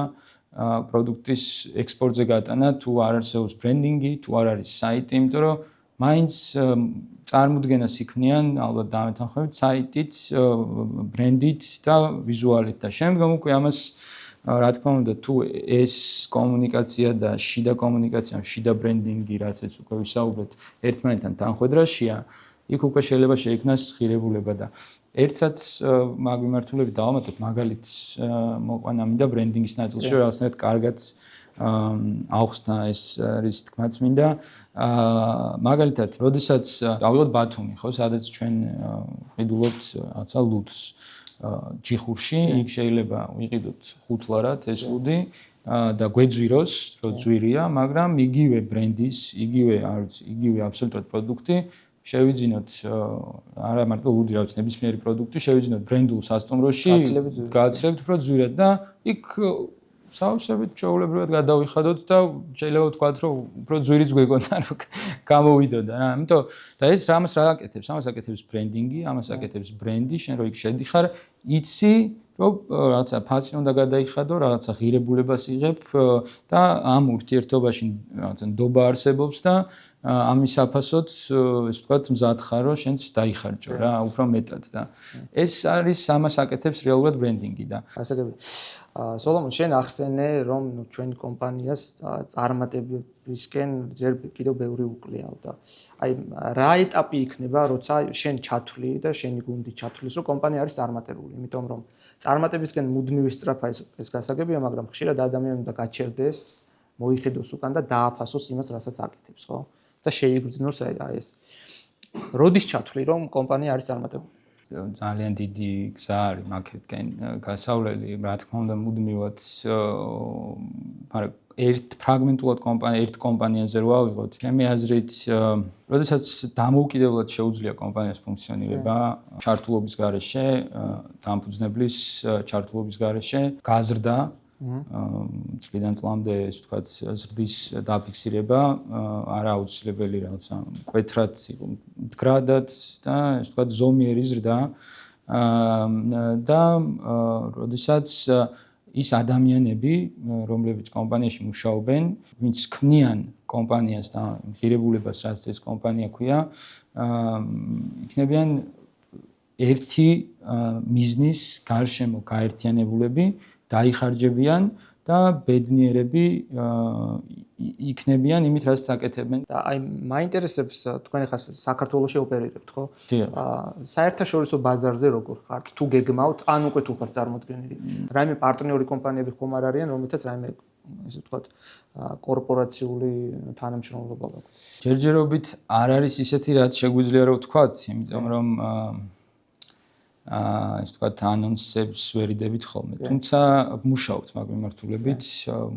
B: პროდუქტის ექსპორტზე გატანა, თუ არ არსებობს ბრენდინგი, თუ არ არის საიტი, იმიტომ რომ მაინც წარმოდგენას იქნიან ალბათ დამეთანხმებით საიტით, ბრენდით და ვიზუალით და შემდგომ უკვე ამას რა თქმა უნდა თუ ეს კომუნიკაცია და შიდა კომუნიკაცია, შიდა ბრენდინგი, რაცაც უკვე ვისაუბრეთ, ერთმანეთთან თანხვედრაშია, იქ უკვე შეიძლება შეიქმნას ღირებულება და ერთსაც მაგ მიმართულებით დავამატებ მაგალითს მოყვანა მინდა ბრენდინგის ნაწილში, რაღაცნაირად კარგად ახსნა ეს რის თქმაც მინდა. მაგალითად, როდესაც დავიღოთ ბათუმი, ხო, სადაც ჩვენ ვყიდულობთ რაღაცა ლუდს ჯიხურში, იქ შეიძლება ვიყიდოთ 5 ლარად ეს ლუდი და გვეძვიროს, რომ ძვირია, მაგრამ იგივე ბრენდის, იგივე აბსოლუტურად პროდუქტი შევიძინოთ არა მარტო ლუდი, რაც ნებისმიერი პროდუქტი, შევიძინოთ ბრენდულ სასტუმროში, გააცლებთ უფრო ძვირად და იქ საუბრობთ ჩვეულებრივად გადავიხადოთ და შეიძლება ვთქვათ, რომ უფრო ძვირიც გვეგონა, რომ გამოვიდოდა რა. ამიტომ და ეს ამას რა აკეთებს? ამას აკეთებს ბრენდინგი, ამას აკეთებს ბრენდი, შენ რო იქ შედიხარ, იცი რომ რაღაცა ფასი უნდა გადაიხადო, რაღაცა ღირებულებას იღებ და ამ ურთიერთობაში რაღაცა ნდობა არსებობს და ამის საფასოდ ეს ვთქვათ მზად ხარ რომ შენც დაიხარჯო რა, უფრო მეტად და ეს არის ამას აკეთებს რეალურად ბრენდინგი და
A: ასაგები. სოლომონ, შენ ახსენე რომ ჩვენი კომპანიას წარმატებისკენ ჯერ კიდევ ბევრი უკლიაო და აი რა ეტაპი იქნება, როცა შენ ჩათვლი და შენი გუნდი ჩათვლის, რომ კომპანია არის წარმატებული, იმიტომ რომ წარმატებისკენ მუდმივი სწრაფა ეს გასაგებია, მაგრამ ხშირად ადამიანი უნდა გაჩერდეს, მოიხედოს უკან და დააფასოს იმას, რასაც აკეთებს, ხო? და შეიგრძნოს აი ეს. როდის ჩათვლი, რომ კომპანია არის წარმატებული?
B: ძალიან დიდი გზა არის მაგეთკენ გასავლელი, რა თქმა უნდა, მუდმივად ერთ ფრაგმენტულად ერთ კომპანიაზე რო ავიღოთ. ჩემი აზრით, როდესაც დამოუკიდებლად შეუძლია კომპანიას ფუნქციონირება, ჩართულობის გარეშე, დამფუძნებლის ჩართულობის გარეშე, გაზრდა წლიდან წლამდე, ასე ვთქვათ, ზრდის დაფიქსირება არა აუცილებელი რაღაცა მკვეთრად მდგრადად და ასე ვთქვათ ზომიერი ზრდა და როდესაც ის ადამიანები, რომლებიც კომპანიაში მუშაობენ, ვინც ქმნიან კომპანიას და ღირებულებას, რაც ეს კომპანია ქვია, იქნებიან ერთი მიზნის გარშემო გაერთიანებულები, დაიხარჯებიან და ბედნიერები იქნებიან იმით, რაც აკეთებენ.
A: და აი მაინტერესებს თქვენ ხარ საქართველოში ოპერირებთ, ხო? საერთაშორისო ბაზარზე როგორ ხართ? თუ გეგმავთ, ან უკვე თუ ხართ წარმოდგენილი? რაიმე პარტნიორი კომპანიები ხომ არ არიან, რომელთაც რაიმე ესე ვთქვათ, კორპორაციული თანამშრომლობა გაქვთ?
B: ჯერჯერობით არ არის ისეთი, რაც შეგვიძლია რომ ვთქვათ, იმიტომ რომ ეს თქვა ანონსებს ვერიდებით ხოლმე. თუმცა მუშაობთ მაგ მიმართულებით,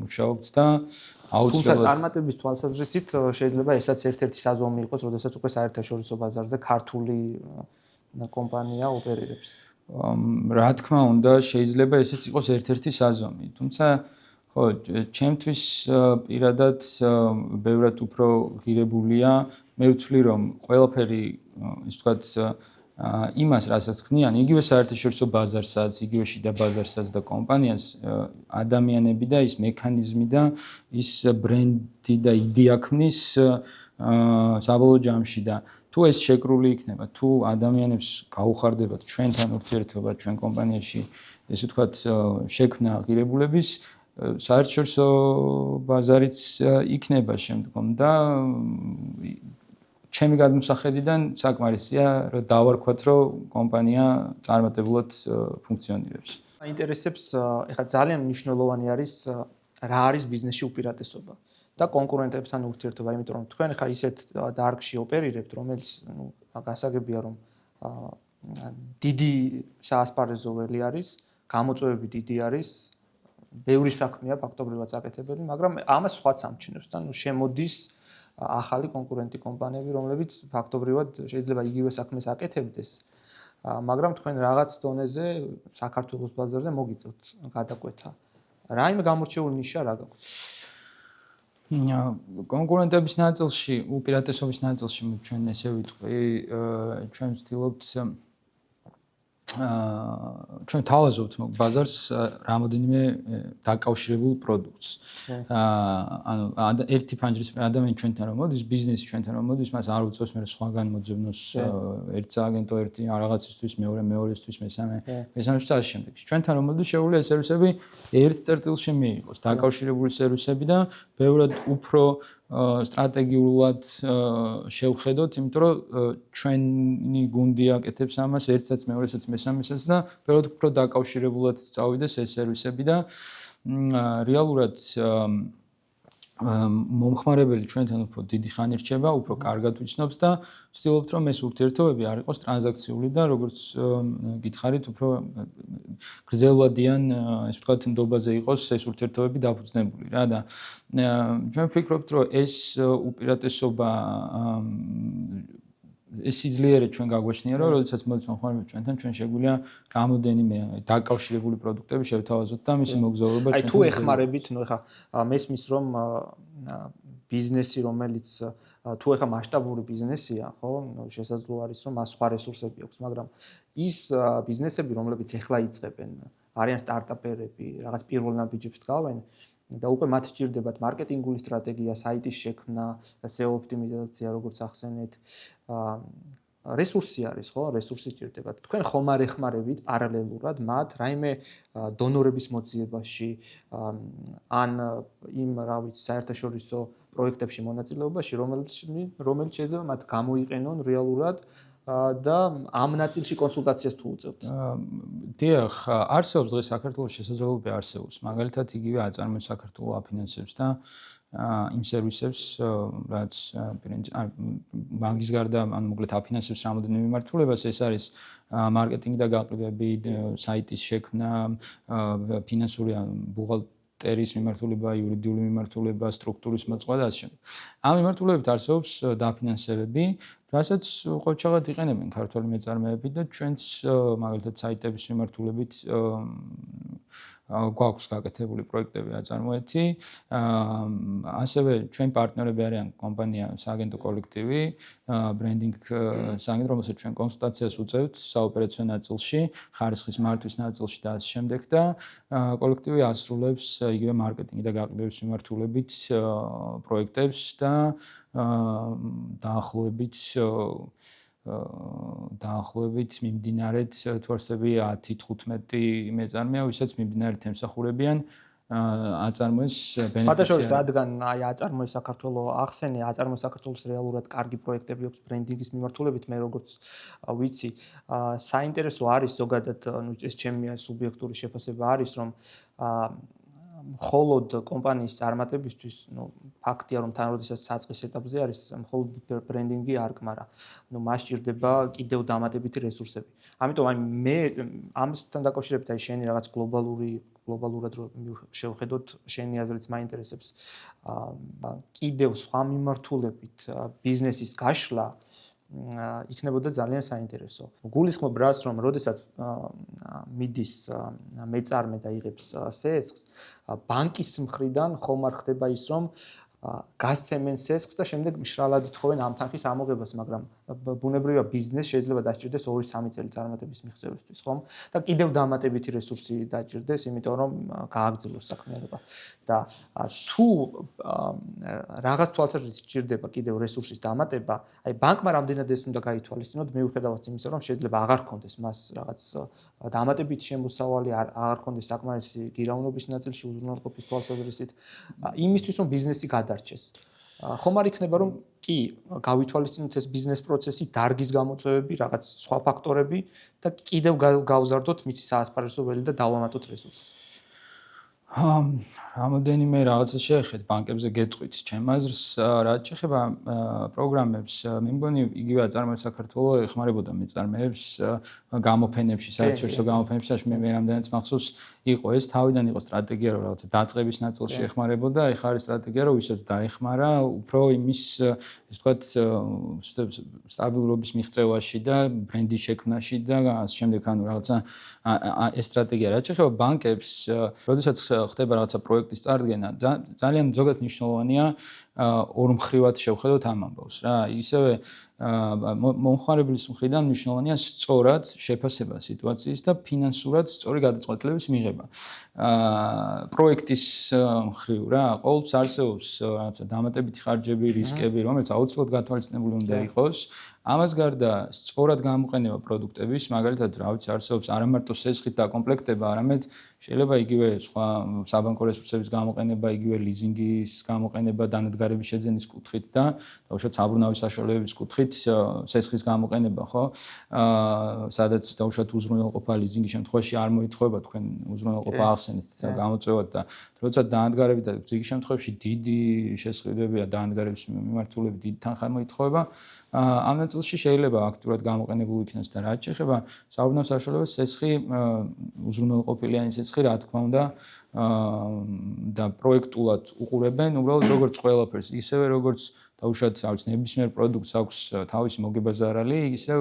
B: მუშაობთ და
A: თუმცა წარმატების თვალსაზრისით შეიძლება ესაც ერთ-ერთი საზომი იყოს, როდესაც უკვე საერთაშორისო ბაზარზე ქართული კომპანია ოპერირებს.
B: რა თქმა უნდა, შეიძლება ესეც იყოს ერთ-ერთი საზომი. თუმცა ხო, ჩემთვის პირადად ბევრად უფრო ღირებულია. მე ვთვლი, რომ ყველაფერი, ის ვთქვათ, იმას, რასაც ქმნიან, იგივე საერთაშორისო ბაზარსაც, იგივე შიდა ბაზარსაც და კომპანიას, ადამიანები და ის მექანიზმი და ის ბრენდი და იდეა ქმნის საბოლოო ჯამში და თუ ეს შეკრული იქნება, თუ ადამიანებს გაუხარდებათ ჩვენთან ურთიერთობა ჩვენ კომპანიაში, ესე ვთქვათ, შექმნა ღირებულების, საერთაშორისო ბაზარიც იქნება შემდგომ და ჩემი გადმოსახედიდან საკმარისია რომ დავარქვათ, რომ კომპანია წარმატებულად ფუნქციონირებს.
A: აინტერესებს, ეხლა ძალიან მნიშვნელოვანი არის რა არის ბიზნესში უპირატესობა და კონკურენტებთან ურთიერთობა, იმიტომ რომ თქვენ ხა ისეთ დარგში ოპერირებთ, რომელიც გასაგებია რომ დიდი საასპარეზო ველი არის, გამოწვევები დიდი არის, ბევრი საქმეა ფაქტობრივად საკეთებელი, მაგრამ ამას სხვაც ამჩნევს და შემოდის ახალი კონკურენტი კომპანიები, რომლებიც ფაქტობრივად შეიძლება იგივე საქმეს აკეთებდეს, მაგრამ თქვენ რაღაც დონეზე საქართველოს ბაზარზე მოგიწევთ გადაკვეთა. რაიმე გამორჩეული ნიშა რა გაქვთ?
B: კონკურენტების ნაწილში, უპირატესობის ნაწილში ჩვენ ესე ვიტყვი, ჩვენ ვცდილობთ ჩვენ თავაზობთ ბაზარს რამოდენიმე დაკავშირებულ პროდუქტს. ანუ ერთი ფანჯრის ადამიანი ჩვენთან რომ მოდის, ბიზნესი ჩვენთან რომ მოდის, მას არ უწევს მე სხვაგან მოძებნოს ერთ სააგენტო ერთი რაღაცისთვის, მეორესთვის, მესამეთვის ასე შემდეგ. ჩვენთან რომ მოდის, შეუძლია სერვისები ერთ წერტილში მიიღოს, დაკავშირებული სერვისები და ბევრად უფრო სტრატეგიულად შევხედოთ, იმიტომ რომ ჩვენი გუნდი აკეთებს ამას ერთსაც, მეორესაც, მესამესაც და ბევრად უფრო დაკავშირებულად წავიდეს ეს სერვისები და რეალურად მომხმარებელი ჩვენთან უფრო დიდი ხანი რჩება, უფრო კარგად ვიცნობთ და ვცდილობთ რომ ეს ურთიერთობები არ იყოს ტრანზაქციული და როგორც გითხარით, უფრო გრძელვადიან, ესე ვთქვათ, ნდობაზე იყოს ეს ურთიერთობები დაფუძნებული რა და ჩვენ ვფიქრობთ, რომ ეს უპირატესობა ეს სიძლიერე ჩვენ გაგვაჩნია, რომ როდესაც მოდის მომხმარებელი ჩვენთან, ჩვენ შეგვიძლია რამოდენიმე დაკავშირებული პროდუქტები შევთავაზოთ და მისი მოგზაურობა
A: ჩვენთან. აი თუ ეხმარებით, ნუ ეხა მესმის რომ ბიზნესი, რომელიც თუ ეხა მასშტაბური ბიზნესია, ხო, შესაძლოა არის რომ მას სხვა რესურსები აქვს, მაგრამ ის ბიზნესები, რომლებიც ეხლა იწყებენ, არიან სტარტაპერები, რაღაც პირველ ნაბიჯებს დგავენ და უკვე მათ სჭირდებათ მარკეტინგული სტრატეგია, საიტის შექმნა, SEO ოპტიმიზაცია, როგორც ახსენეთ, რესურსი არის, ხო? რესურსი სჭირდებათ. თქვენ ხომ არ ეხმარებით პარალელურად მათ რაიმე დონორების მოძიებაში, ან იმ, რა ვიცი, საერთაშორისო პროექტებში მონაწილეობაში, რომელიც შეიძლება მათ გამოიყენონ რეალურად და ამ ნაწილში კონსულტაციას თუ უწევთ.
B: დიახ, არსებობს დღეს საქართველოს შესაძლებლობა არსებობს. მაგალითად, იგივე აწარმოებს საქართველოს აფინანსებს და იმ სერვისებს, რაც ბანკის გარდა, ანუ მოკლედ აფინანსებს რამოდენიმე მიმართულებას, ეს არის მარკეტინგი და გაყიდვები, საიტის შექმნა, ფინანსური ბუღალტერიის მიმართულება, იურიდიული მიმართულება, სტრუქტურის მოწყობა და ასე შემდეგ. ამ მიმართულებებით არსებობს დაფინანსებები, რასაც ყოველდღიურად იყენებენ ქართველი მეწარმეები და ჩვენც მაგალითად საიტების მიმართულებით გვაქვს გაკეთებული პროექტები აწარმოეთი. ასევე ჩვენ პარტნიორები არიან კომპანია სააგენტო კოლექტივი, ბრენდინგ სააგენტო, რომელსაც ჩვენ კონსულტაციას უწევთ საოპერაციო ნაწილში, ხარისხის მართვის ნაწილში და ასე შემდეგ და კოლექტივი ასრულებს იგივე მარკეტინგი და გაყიდვების მიმართულებით პროექტებს და დაახლოებით მიმდინარედ თვარსები 10-15 მეწარმეა, ვისაც მიმდინარედ ემსახურებიან აწარმოეს ბენეფიციარი.
A: შედარებით რადგან აი აწარმოეს საქართველოს ახსენე, აწარმოეს საქართველოს რეალურად კარგი პროექტები აქვს ბრენდინგის მიმართულებით, მე როგორც ვიცი, საინტერესო არის ზოგადად, ეს ჩემი სუბიექტური შეფასება არის, რომ მხოლოდ კომპანიის წარმატებისთვის, ფაქტია რომ თან როდესაც საწყის ეტაპზე არის, მხოლოდ ბრენდინგი არ გმარა. მას სჭირდება კიდევ დამატებითი რესურსები. ამიტომ მე ამასთან დაკავშირებით შენი რაღაც გლობალურად შევხედოთ, შენი აზრიც მაინტერესებს. კიდევ სხვა მიმართულებით ბიზნესის გაშლა იქნებოდა ძალიან საინტერესო. გულისხმობ რას, რომ როდესაც მიდის მეწარმე და იღებს სესხს, ბანკის მხრიდან ხომ არ ხდება ის, რომ გასცემენ სესხს და შემდეგ მშრალად ითხოვენ ამ თანხის ამოღებას, მაგრამ ბუნებრივია ბიზნეს შეიძლება დაჭირდეს 2-3 წელი წარმატების მიღწევისთვის, ხომ? და კიდევ დამატებითი რესურსი დაჭირდეს, იმიტომ რომ გააგრძელოს საქმიანობა. და თუ რაღაც თვალსაზრისით სჭირდება კიდევ რესურსის დამატება, აი ბანკმა რამდენად ეს უნდა გაითვალისწინოთ, მიუხედავად იმისა, რომ შეიძლება აღარ ქონდეს მას რაღაც დამატებითი შემოსავალი, აღარ ქონდეს საკმარისი გირავნობის ნაწილში უზრუნველყოფის თვალსაზრისით, იმისთვის რომ ბიზნესი გადარჩეს. ხომ არ იქნება რომ კი გავითვალისწინოთ ეს ბიზნეს პროცესი, დარგის გამოწვევები, რაღაც სხვა ფაქტორები და კიდევ გავზარდოთ მისი საასპარესო ველი და დავამატოთ რესურსი.
B: რამოდენიმე რაღაცა შეეხეთ ბანკებზე გეტყვით ჩემ აზრს, რაც შეეხება პროგრამებს, მე მგონი იგივე აწარმოებს საქართველოს ეხმარებოდა მეწარმეებს გამოფენებში, საერთაშორისო გამოფენებში, მე რამდენიც მახსოვს იყო ეს თავიდან იყო სტრატეგია რომ რაღაცა დაწყების ნაწილში ეხმარებოდა, ეხლა არის სტრატეგია რომ ვისაც დაეხმარა, უფრო იმის ეს ვთქვათ სტაბილურობის მიღწევაში და ბრენდის შექმნაში და ამ შემდეგ ანუ რაღაცა ეს სტრატეგია რაც შეეხება ბანკებს, როდესაც ხდება რაღაცა პროექტის წარდგენა, ძალიან ზოგადად მნიშვნელოვანია ორმხრივად შევხედოთ ამ ამბავს რა. ისევე მომხმარებლის მხრიდან მნიშვნელოვანია სწორად შეფასება სიტუაციის და ფინანსურად სწორი გადაწყვეტილების მიღება. პროექტის მხრივ რა, ყოველთვის არსებობს რაღაცა დამატებითი ხარჯები, რისკები, რომელიც აუცილებლად გათვალისწინებული უნდა იყოს. ამას გარდა სწორად გამოყენება პროდუქტების, მაგალითად, რა ვიცი, არსებობს არა მარტო სესხით დაკომპლექტება, არამედ შეიძლება იგივე სხვა საბანკო რესურსების გამოყენება, იგივე ლიზინგის გამოყენება, დანადგარების შეძენის კუთხით და დაუშვათ საბრუნავი საშუალებების კუთხით სესხის გამოყენება, ხო? სადაც დაუშვათ უზრუნველყოფა ლიზინგის შემთხვევაში არ მოითხოვება თქვენ უზრუნველყოფა ახსენეთ გამოწვევად და როდესაც დანადგარები და ზოგ შემთხვევაში დიდი შესყიდვებია დანადგარების მიმართულებით დიდი თანხა მოითხოვება, ამ ნაწილში შეიძლება აქტიურად გამოყენებული იქნას და რაც შეეხება საბრუნავ საშუალებას სესხი უზრუნველყოფილიანი სესხი რა თქმა უნდა და პროექტულად უყურებენ უბრალოდ როგორც ყველაფერს ისევე როგორც დაუშვათ არის ნებისმიერ პროდუქტს აქვს თავისი მოგებაზარალი, ისე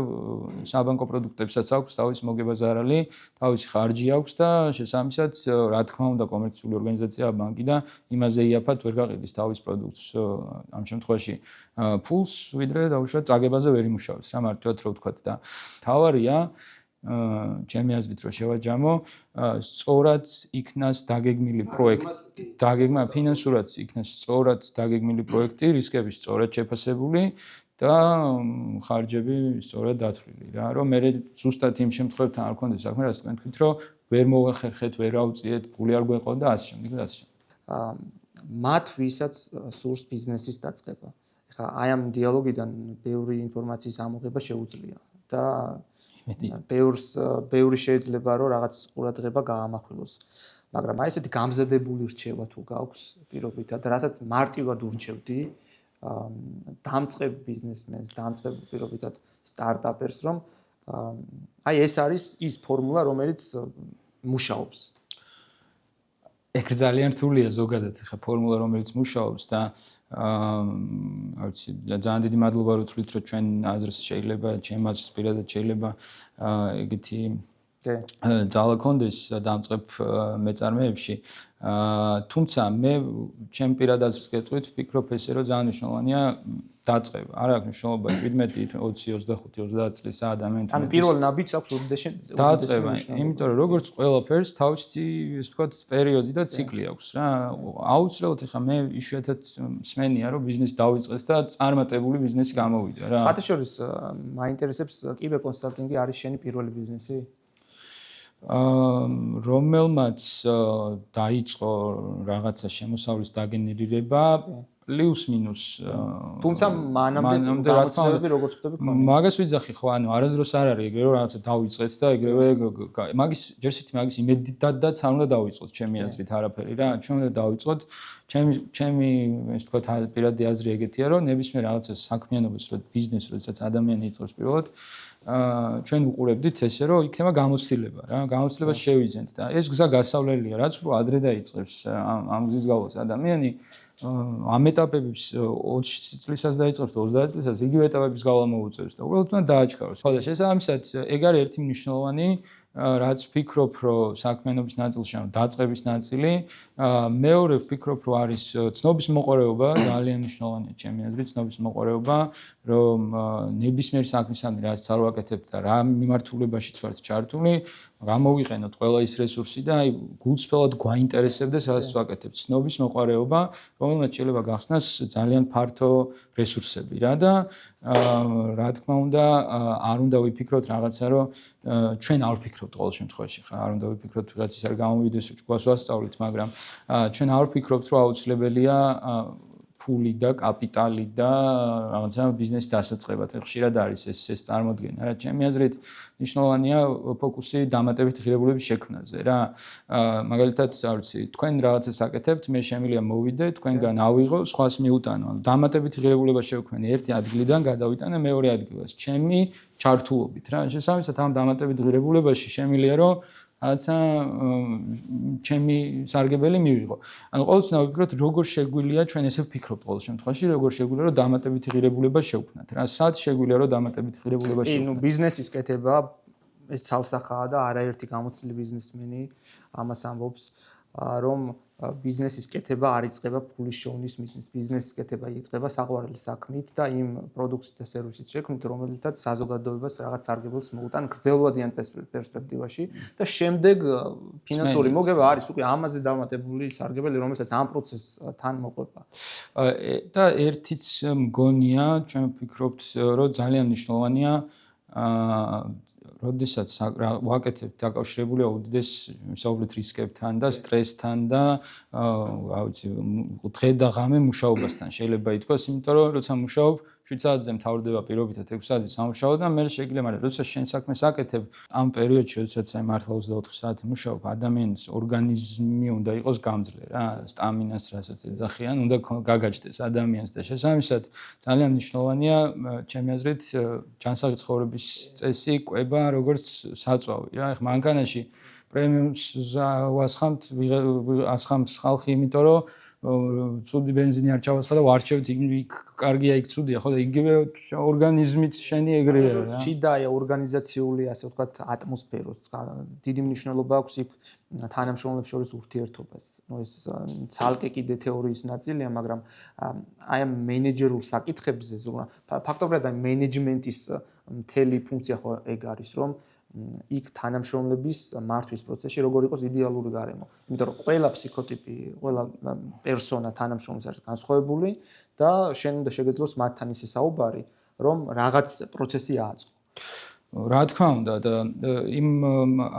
B: საბანკო პროდუქტებსაც აქვს თავისი მოგებაზარალი, თავისი ხარჯი აქვს და შესაბამისად რა თქმა უნდა კომერციული ორგანიზაციაა ბანკი და იმაზე იაფად ვერ გაყიდის თავის პროდუქტს ამ შემთხვევაში ფულს, ვიდრე დაუშვათ წაგებაზე ვერ იმუშავებს რა მარტივად რო ვთქვათ და თავარია ჩემი აზრით რომ შევაჯამო სწორად იქნას დაგეგმილი პროექტი, დაგეგმა ფინანსურად იქნას სწორად დაგეგმილი პროექტი, რისკები სწორად შეფასებული და ხარჯები სწორად დათვლილი რა, რომ მე ზუსტად იმ შემთხვევებთან არ გქონდეს საქმე, რაც თქვენ თქვით, რომ ვერ მოვახერხეთ, ვერ ავწიეთ, პული არ გვეყო და ასე შემდეგ და ასე შემდეგ.
A: მათ ვისაც სურს ბიზნესის დაწყება. ეხლა აი ამ დიალოგიდან ბევრი ინფორმაციის ამოღება შეუძლია და ბევრი შეიძლება რომ რაღაც ყურადღება გაამახვილოს. მაგრამ აი ესეთი გამზადებული რჩევა თუ გაქვს პირობითად, რასაც მარტივად ურჩევდი დამწყებ ბიზნესმენს, დამწყებ პირობითად სტარტაპერს, რომ აი ეს არის ის ფორმულა, რომელიც მუშაობს.
B: ეგ ძალიან რთულია ზოგადად ხა ფორმულა რომელიც მუშაობს და არ ვიცი ძალიან დიდი მადლობა რომ თვლით რომ ჩვენ აზრს შეიძლება ჩემ აზრს პირადად შეიძლება ეგეთი ძალა კონდეს დამწყებ მეწარმეებში თუმცა მე ჩემ პირად აზრს გეტყვით ვფიქრობ ესე რომ ძალიან მნიშვნელოვანია დაწყება. არ აქვს მნიშვნელობა 17, 20, 25, 30 წლის ადამიანს.
A: ანუ პირველ ნაბიჯს აქვს უდიდესი
B: დაწყება, იმიტომ რომ როგორც ყველაფერს თავისი, ესე ვთქვათ, პერიოდი და ციკლი აქვს რა. აუცილებლად ხა მე იშვიათად მსმენია რომ ბიზნესი დავიწყეთ და წარმატებული ბიზნესი გამოვიდა რა.
A: ხათაშორის მაინტერესებს კიბე კონსალტინგი არის შენი პირველი ბიზნესი?
B: რომელმაც დაიწყო რაღაცა შემოსავლის დაგენერირება პლუს-მინუს
A: თუმცა მანამდე გამოცდილებები როგორც ხდები ხოლმე.
B: მაგას ვიძახი ხო, ანუ არასდროს არ არის ეგრე რომ რაღაცა დავიწყეთ და ეგრევე მაგის იმედითადაც არ უნდა დავიწყოთ ჩემი აზრით არაფერი რა. ჩვენ უნდა დავიწყოთ ჩემი ესე ვთქვათ პირადი აზრი ეგეთია რომ ნებისმიერ რაღაცა საქმიანობას რო ბიზნესს როდესაც ადამიანი იწყებს პირველად ჩვენ ვუყურებდით ესე რომ იქნება გამოცდილება რა. გამოცდილება შევიძენთ და ეს გზა გასავლელია რაც უფრო ადრე დაიწყებს ამ გზის გავლას ადამიანი ამ ეტაპების 20 წლისას დაიწყებს და 30 წლისას იგივე ეტაპების გავლა მოუწევს და უბრალოდ უნდა დააჩქაროს. ხო და შესაბამისად ეგ არის ერთი მნიშვნელოვანი რაც ვფიქრობ რომ საქმიანობის ნაწილში ანუ დაწყების ნაწილი მეორე ვფიქრობ რომ არის ცნობის მოყარეობა ძალიან მნიშვნელოვანია ჩემი აზრით ცნობის მოყარეობა რომ ნებისმიერ საქმისადმი რაც არ ვაკეთებთ და რა მიმართულებაშიც ვართ ჩართული გამოვიყენოთ ყველა ის რესურსი და აი გულწრფელად გვაინტერესებდეს რაც ვაკეთებთ ცნობის მოყარეობა რომელმაც შეიძლება გახსნას ძალიან ფართო რესურსები რა და რა თქმა უნდა არ უნდა ვიფიქროთ რაღაცა რომ ჩვენ არ ვფიქრობთ ყოველ შემთხვევაში ხა არ უნდა ვიფიქროთ რაც ის არ გამოვიდეს რომ გვას ვასწავლით მაგრამ ჩვენ არ ვფიქრობთ რომ აუცილებელია ფული და კაპიტალი და რაღაცა ბიზნესის დასაწყებად ხშირად არის ეს წარმოდგენა რა ჩემი აზრით მნიშვნელოვანია ფოკუსი დამატებით ღირებულების შექმნაზე რა მაგალითად არ ვიცი თქვენ რაღაცას აკეთებთ მე შემიძლია მოვიდე თქვენგან ავიღო სხვას მიუტანო დამატებით ღირებულება შევქმნი ერთი ადგილიდან გადავიტანე მეორე ადგილას ჩემი ჩართულობით რა შესაბამისად ამ დამატებით ღირებულებაში შემიძლია რომ რაცა ჩემი სარგებელი მივიღო. ანუ ყოველთვის ვფიქრობთ როგორ შეგვიძლია ჩვენ ესე ვფიქრობთ ყოველ შემთხვევაში როგორ შეგვიძლია რომ დამატებითი ღირებულება შევქმნათ. რა სად შეგვიძლია რომ დამატებითი ღირებულება შევქმნათ.
A: ნუ ბიზნესის კეთება ეს ცალსახაა და არაერთი გამოცდილი ბიზნესმენი ამას ამბობს რომ ბიზნესის კეთება არ იწყება ფულის შოვნის მიზნით. ბიზნესის კეთება იწყება საყვარელი საქმით და იმ პროდუქტით და სერვისით შექმნით, რომელთაც საზოგადოებას რაღაც სარგებელს მოუტან გრძელვადიან პერსპექტივაში და შემდეგ ფინანსური მოგება არის უკვე ამაზე დამატებული სარგებელი, რომელსაც ამ პროცესთან მოყვება.
B: და ერთიც მგონია, ჩვენ ვფიქრობთ, რომ ძალიან მნიშვნელოვანია როდესაც ვაკეთებთ დაკავშირებულია უდიდეს ვისაუბრეთ რისკებთან და სტრესთან და რა ვიცი დღე და ღამე მუშაობასთან შეიძლება ითქვას, იმიტომ რომ როცა მუშაობ 7 საათზე მთავრდება პირობითად 6 საათი სამუშაო და მე შეიძლება მაგრამ როდესაც შენ საქმეს აკეთებ ამ პერიოდში როდესაც აი მართლა 24 საათი მუშაობ ადამიანის ორგანიზმი უნდა იყოს გამძლე რა სტამინას რასაც ეძახიან უნდა გაგაჩნდეს ადამიანს და შესაბამისად ძალიან მნიშვნელოვანია ჩემი აზრით ჯანსაღი ცხოვრების წესი კვება როგორც საწვავი რა ეხლა მანქანაში პრემიუმს ვასხამთ ასხამს ხალხი იმიტომ რომ ცუდი ბენზინი არ ჩავასხა და ვარჩევთ იქ კარგია იქ ცუდია ხო და იგივე ორგანიზმიც შენი ეგრეა რა
A: შიდა ორგანიზაციული ასე ვთქვათ ატმოსფეროს დიდი მნიშვნელობა აქვს იქ თანამშრომლებს შორის ურთიერთობას ნუ ეს ცალკე კიდე თეორიის ნაწილია მაგრამ აი ამ მენეჯერულ საკითხებზე ფაქტობრივად აი მენეჯმენტის მთელი ფუნქცია ხო ეგ არის რომ იქ თანამშრომლების მართვის პროცესში როგორ იყოს იდეალური გარემო. იმიტომ რომ ყველა ფსიქოტიპი, ყველა პერსონა თანამშრომლის არის განსხვავებული და შენ უნდა შეგეძლოს მათთან ისე საუბარი, რომ რაღაც პროცესი ააწყო.
B: რა თქმა უნდა და იმ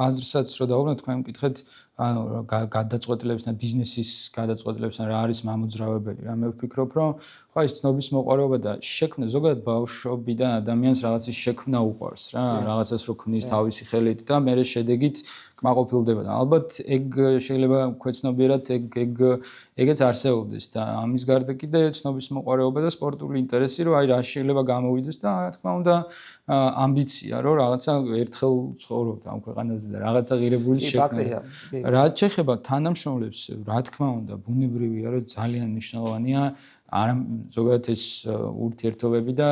B: აზრსაც რო დავუბრუნდეთ თქვენ მკითხეთ გადაწყვეტილებისთან ბიზნესის გადაწყვეტილებისთან რა არის მამოძრავებელი რა მე ვფიქრობ რომ ხო ის ცნობის მოყარეობა და შექმნა ზოგადად ბავშვობიდან ადამიანს რაღაცის შექმნა უყვარს რა რაღაცას რო ქმნის თავისი ხელით და მე შედეგით კმაყოფილდება და ალბათ ეგ შეიძლება ქვეცნობიერად ეგეც არსებობდეს და ამის გარდა კიდე ცნობის მოყარეობა და სპორტული ინტერესი რომ აი რა შეიძლება გამოვიდეს და რა თქმა უნდა ამბიცია რომ რაღაცა ერთხელ ცხოვრობთ ამ ქვეყანაზე და რაღაცა ღირებული შექმნა რაც შეეხება თანამშრომლებს, რა თქმა უნდა, ბუნებრივია, რომ ძალიან მნიშვნელოვანია არა ზოგადად ეს ურთიერთობები და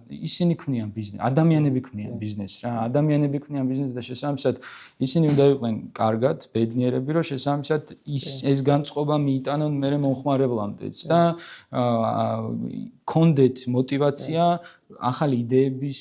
B: ისინი ქმნიან ბიზნესს, ადამიანები ქმნიან ბიზნესს რა, ადამიანები ქმნიან ბიზნესს და შესაბამისად ისინი უნდა იყვნენ კარგად, ბედნიერები, რომ შესაბამისად ეს განწყობა მიიტანონ მე მომხმარებლამდეც და კონდეთ мотиваცია ახალი იდეების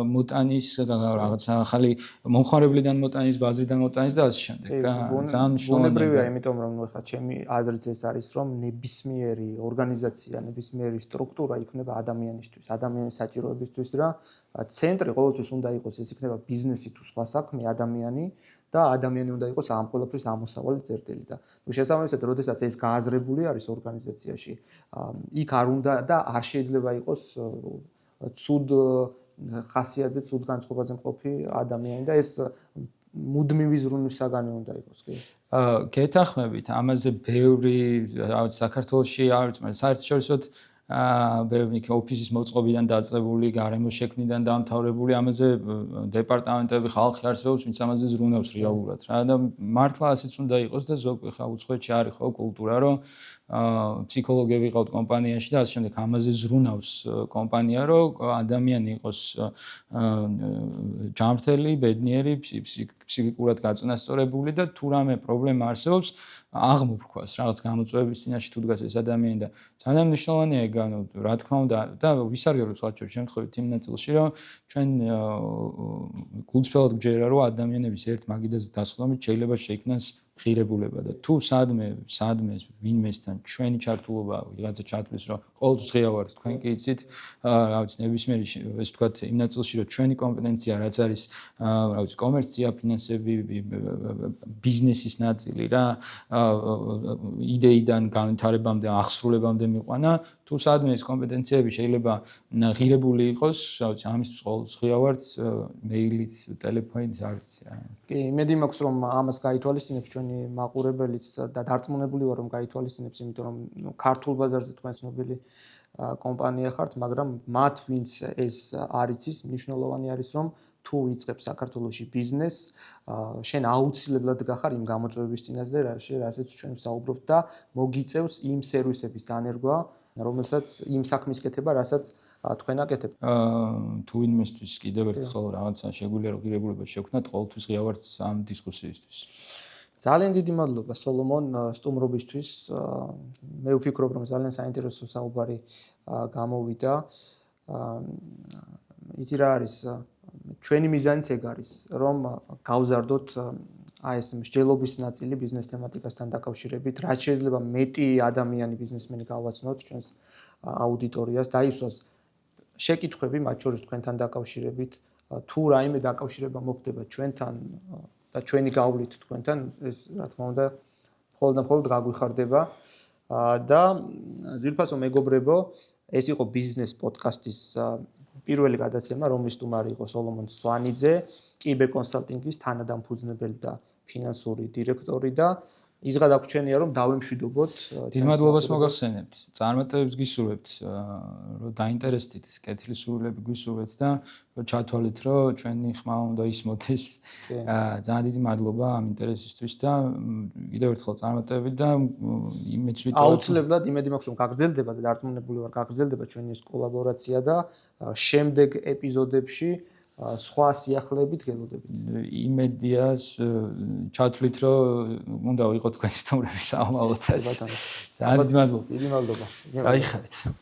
B: მოტანის რაღაცა ახალი მომხმარებლიდან მოტანის, ბაზრიდან მოტანის და ასე შემდეგ რა. ძალიან
A: ბუნებრივია, იმიტომ რომ ხა ჩემი აზრით ეს არის რომ ნებისმიერი ორგანიზაცია, ნებისმიერი სტრუქტურა იქნება ადამიანისთვის, ადამიანის საჭიროებისთვის რა. ცენტრი ყოველთვის უნდა იყოს ეს იქნება ბიზნესი თუ სხვა საქმე ადამიანი და ადამიანი უნდა იყოს ამ ყველაფრის ამოსავალი წერტილი და შესაბამისად, როდესაც ეს გააზრებული არის ორგანიზაციაში, იქ არ უნდა და არ შეიძლება იყოს ცუდ ხასიათზე, ცუდ განწყობაზე მყოფი ადამიანი და ეს მუდმივი ზრუნვის საგანი უნდა იყოს, კი?
B: გეთანხმებით, ამაზე ბევრი, რაღაც საქართველოში არ ვიცი, მაგრამ საერთაშორისოდ ბევრი ოფისის მოწყობიდან დაწყებული, გარემოს შექმნიდან დამთავრებული, ამაზე დეპარტამენტები ხალხი არსებობს, ვინც ამაზე ზრუნავს რეალურად რა და მართლა ასეც უნდა იყოს და ზოგ ხა უცხოეთში არის ხო კულტურა, რომ ფსიქოლოგები ყავთ კომპანიაში და ასე შემდეგ ამაზე ზრუნავს კომპანია, რომ ადამიანი იყოს ჯანმრთელი, ბედნიერი, ფსიქიკურად გაწონასწორებული და თუ რამე პრობლემა არსებობს, აღმოფრქვას რაღაც გამოწვევების წინაშე თუ დგას ეს ადამიანი და ძალიან მნიშვნელოვანია ეგ, რა თქმა უნდა და ვისარგებლოთ სხვა შემთხვევით იმ ნაწილში, რომ ჩვენ გულწრფელად გვჯერა, რომ ადამიანების ერთ მაგიდაზე დასხდომით შეიძლება შეიქმნას ღირებულება და თუ სადმე ვინმესთან ჩვენი ჩართულობა ვიღაცა ჩათვლის, რომ ყოველთვის ღია ვართ, თქვენ კი იცით, რა ვიცი, ნებისმიერი ეს თქვათ იმ ნაწილში, რომ ჩვენი კომპეტენცია რაც არის, რა ვიცი, კომერცია, ფინანსები, ბიზნესის ნაწილი რა, იდეიდან განვითარებამდე, აღსრულებამდე მიყვანა, თუ სადმე ეს კომპეტენციები შეიძლება ღირებული იყოს, რა ვიცი, ამისთვის ყოველთვის ღია ვართ, მეილით, ტელეფონით არც.
A: კი, იმედი მაქვს, რომ ამას გაითვალისწინებს ჩვენი მაყურებელიც და დარწმუნებული ვარ, რომ გაითვალისწინებს, იმიტომ რომ ქართულ ბაზარზე თქვენ ცნობილი კომპანია ხართ, მაგრამ მათ ვინც ეს არ იცის, მნიშვნელოვანი არის, რომ თუ იწყებ საქართველოში ბიზნესს, შენ აუცილებლად გახარ იმ გამოწვევების წინაშე, რასაც ჩვენ ვსაუბრობთ და მოგიწევს იმ სერვისების დანერგვა, რომელსაც იმ საქმის კეთება, რასაც თქვენ აკეთებთ.
B: თუ ვინმესთვის კიდევ ერთხელ რაღაცა შეგვიძლია რომ ღირებულება შევქმნათ, ყოველთვის ღია ვართ ამ დისკუსიისთვის.
A: ძალიან დიდი მადლობა სოლომონ სტუმრობისთვის. მე ვფიქრობ, რომ ძალიან საინტერესო საუბარი გამოვიდა. იცი რა არის, ჩვენი მიზანიც ეგ არის, რომ გავზარდოთ აი ეს მსჯელობის ნაწილი ბიზნეს თემატიკასთან დაკავშირებით, რაც შეიძლება მეტი ადამიანი ბიზნესმენი გავაცნოთ ჩვენს აუდიტორიას, დაისვას შეკითხვები მათ შორის თქვენთან დაკავშირებით, თუ რაიმე დაკავშირება მოხდება ჩვენთან და ჩვენი გავლით თქვენთან, ეს რა თქმა უნდა მხოლოდ გაგვიხარდება და ძირფასო მეგობრებო, ეს იყო ბიზნეს პოდკასტის პირველი გადაცემა, რომლის სტუმარი იყო სოლომონ სვანიძე, კიბე კონსალტინგის თანადამფუძნებელი და ფინანსური დირექტორი და ის გადაგვრჩენია, რომ დავემშვიდობოთ.
B: დიდ მადლობას მოგახსენებთ. წარმატებებს გისურვებთ, რომ დაინტერესდით, კეთილსურვილები გისურვებთ და რომ ჩათვალეთ, რომ ჩვენი ხმა უნდა ისმოდეს. ძალიან დიდი მადლობა ამ ინტერესისთვის და კიდევ ერთხელ წარმატებები და იმეც ვიტყოდ.
A: აუცილებლად იმედი მაქვს, რომ გაგრძელდება და დარწმუნებული ვარ, გაგრძელდება ჩვენი ეს კოლაბორაცია და შემდეგ ეპიზოდებში სხვა სიახლეებით გელოდებით.
B: იმედიას ჩათვლით, რომ უნდა ვიყო თქვენი სტუმრები საომალოდ. ძალიან დიდი მადლობა.
A: დიდი მადლობა.
B: გაიხარეთ.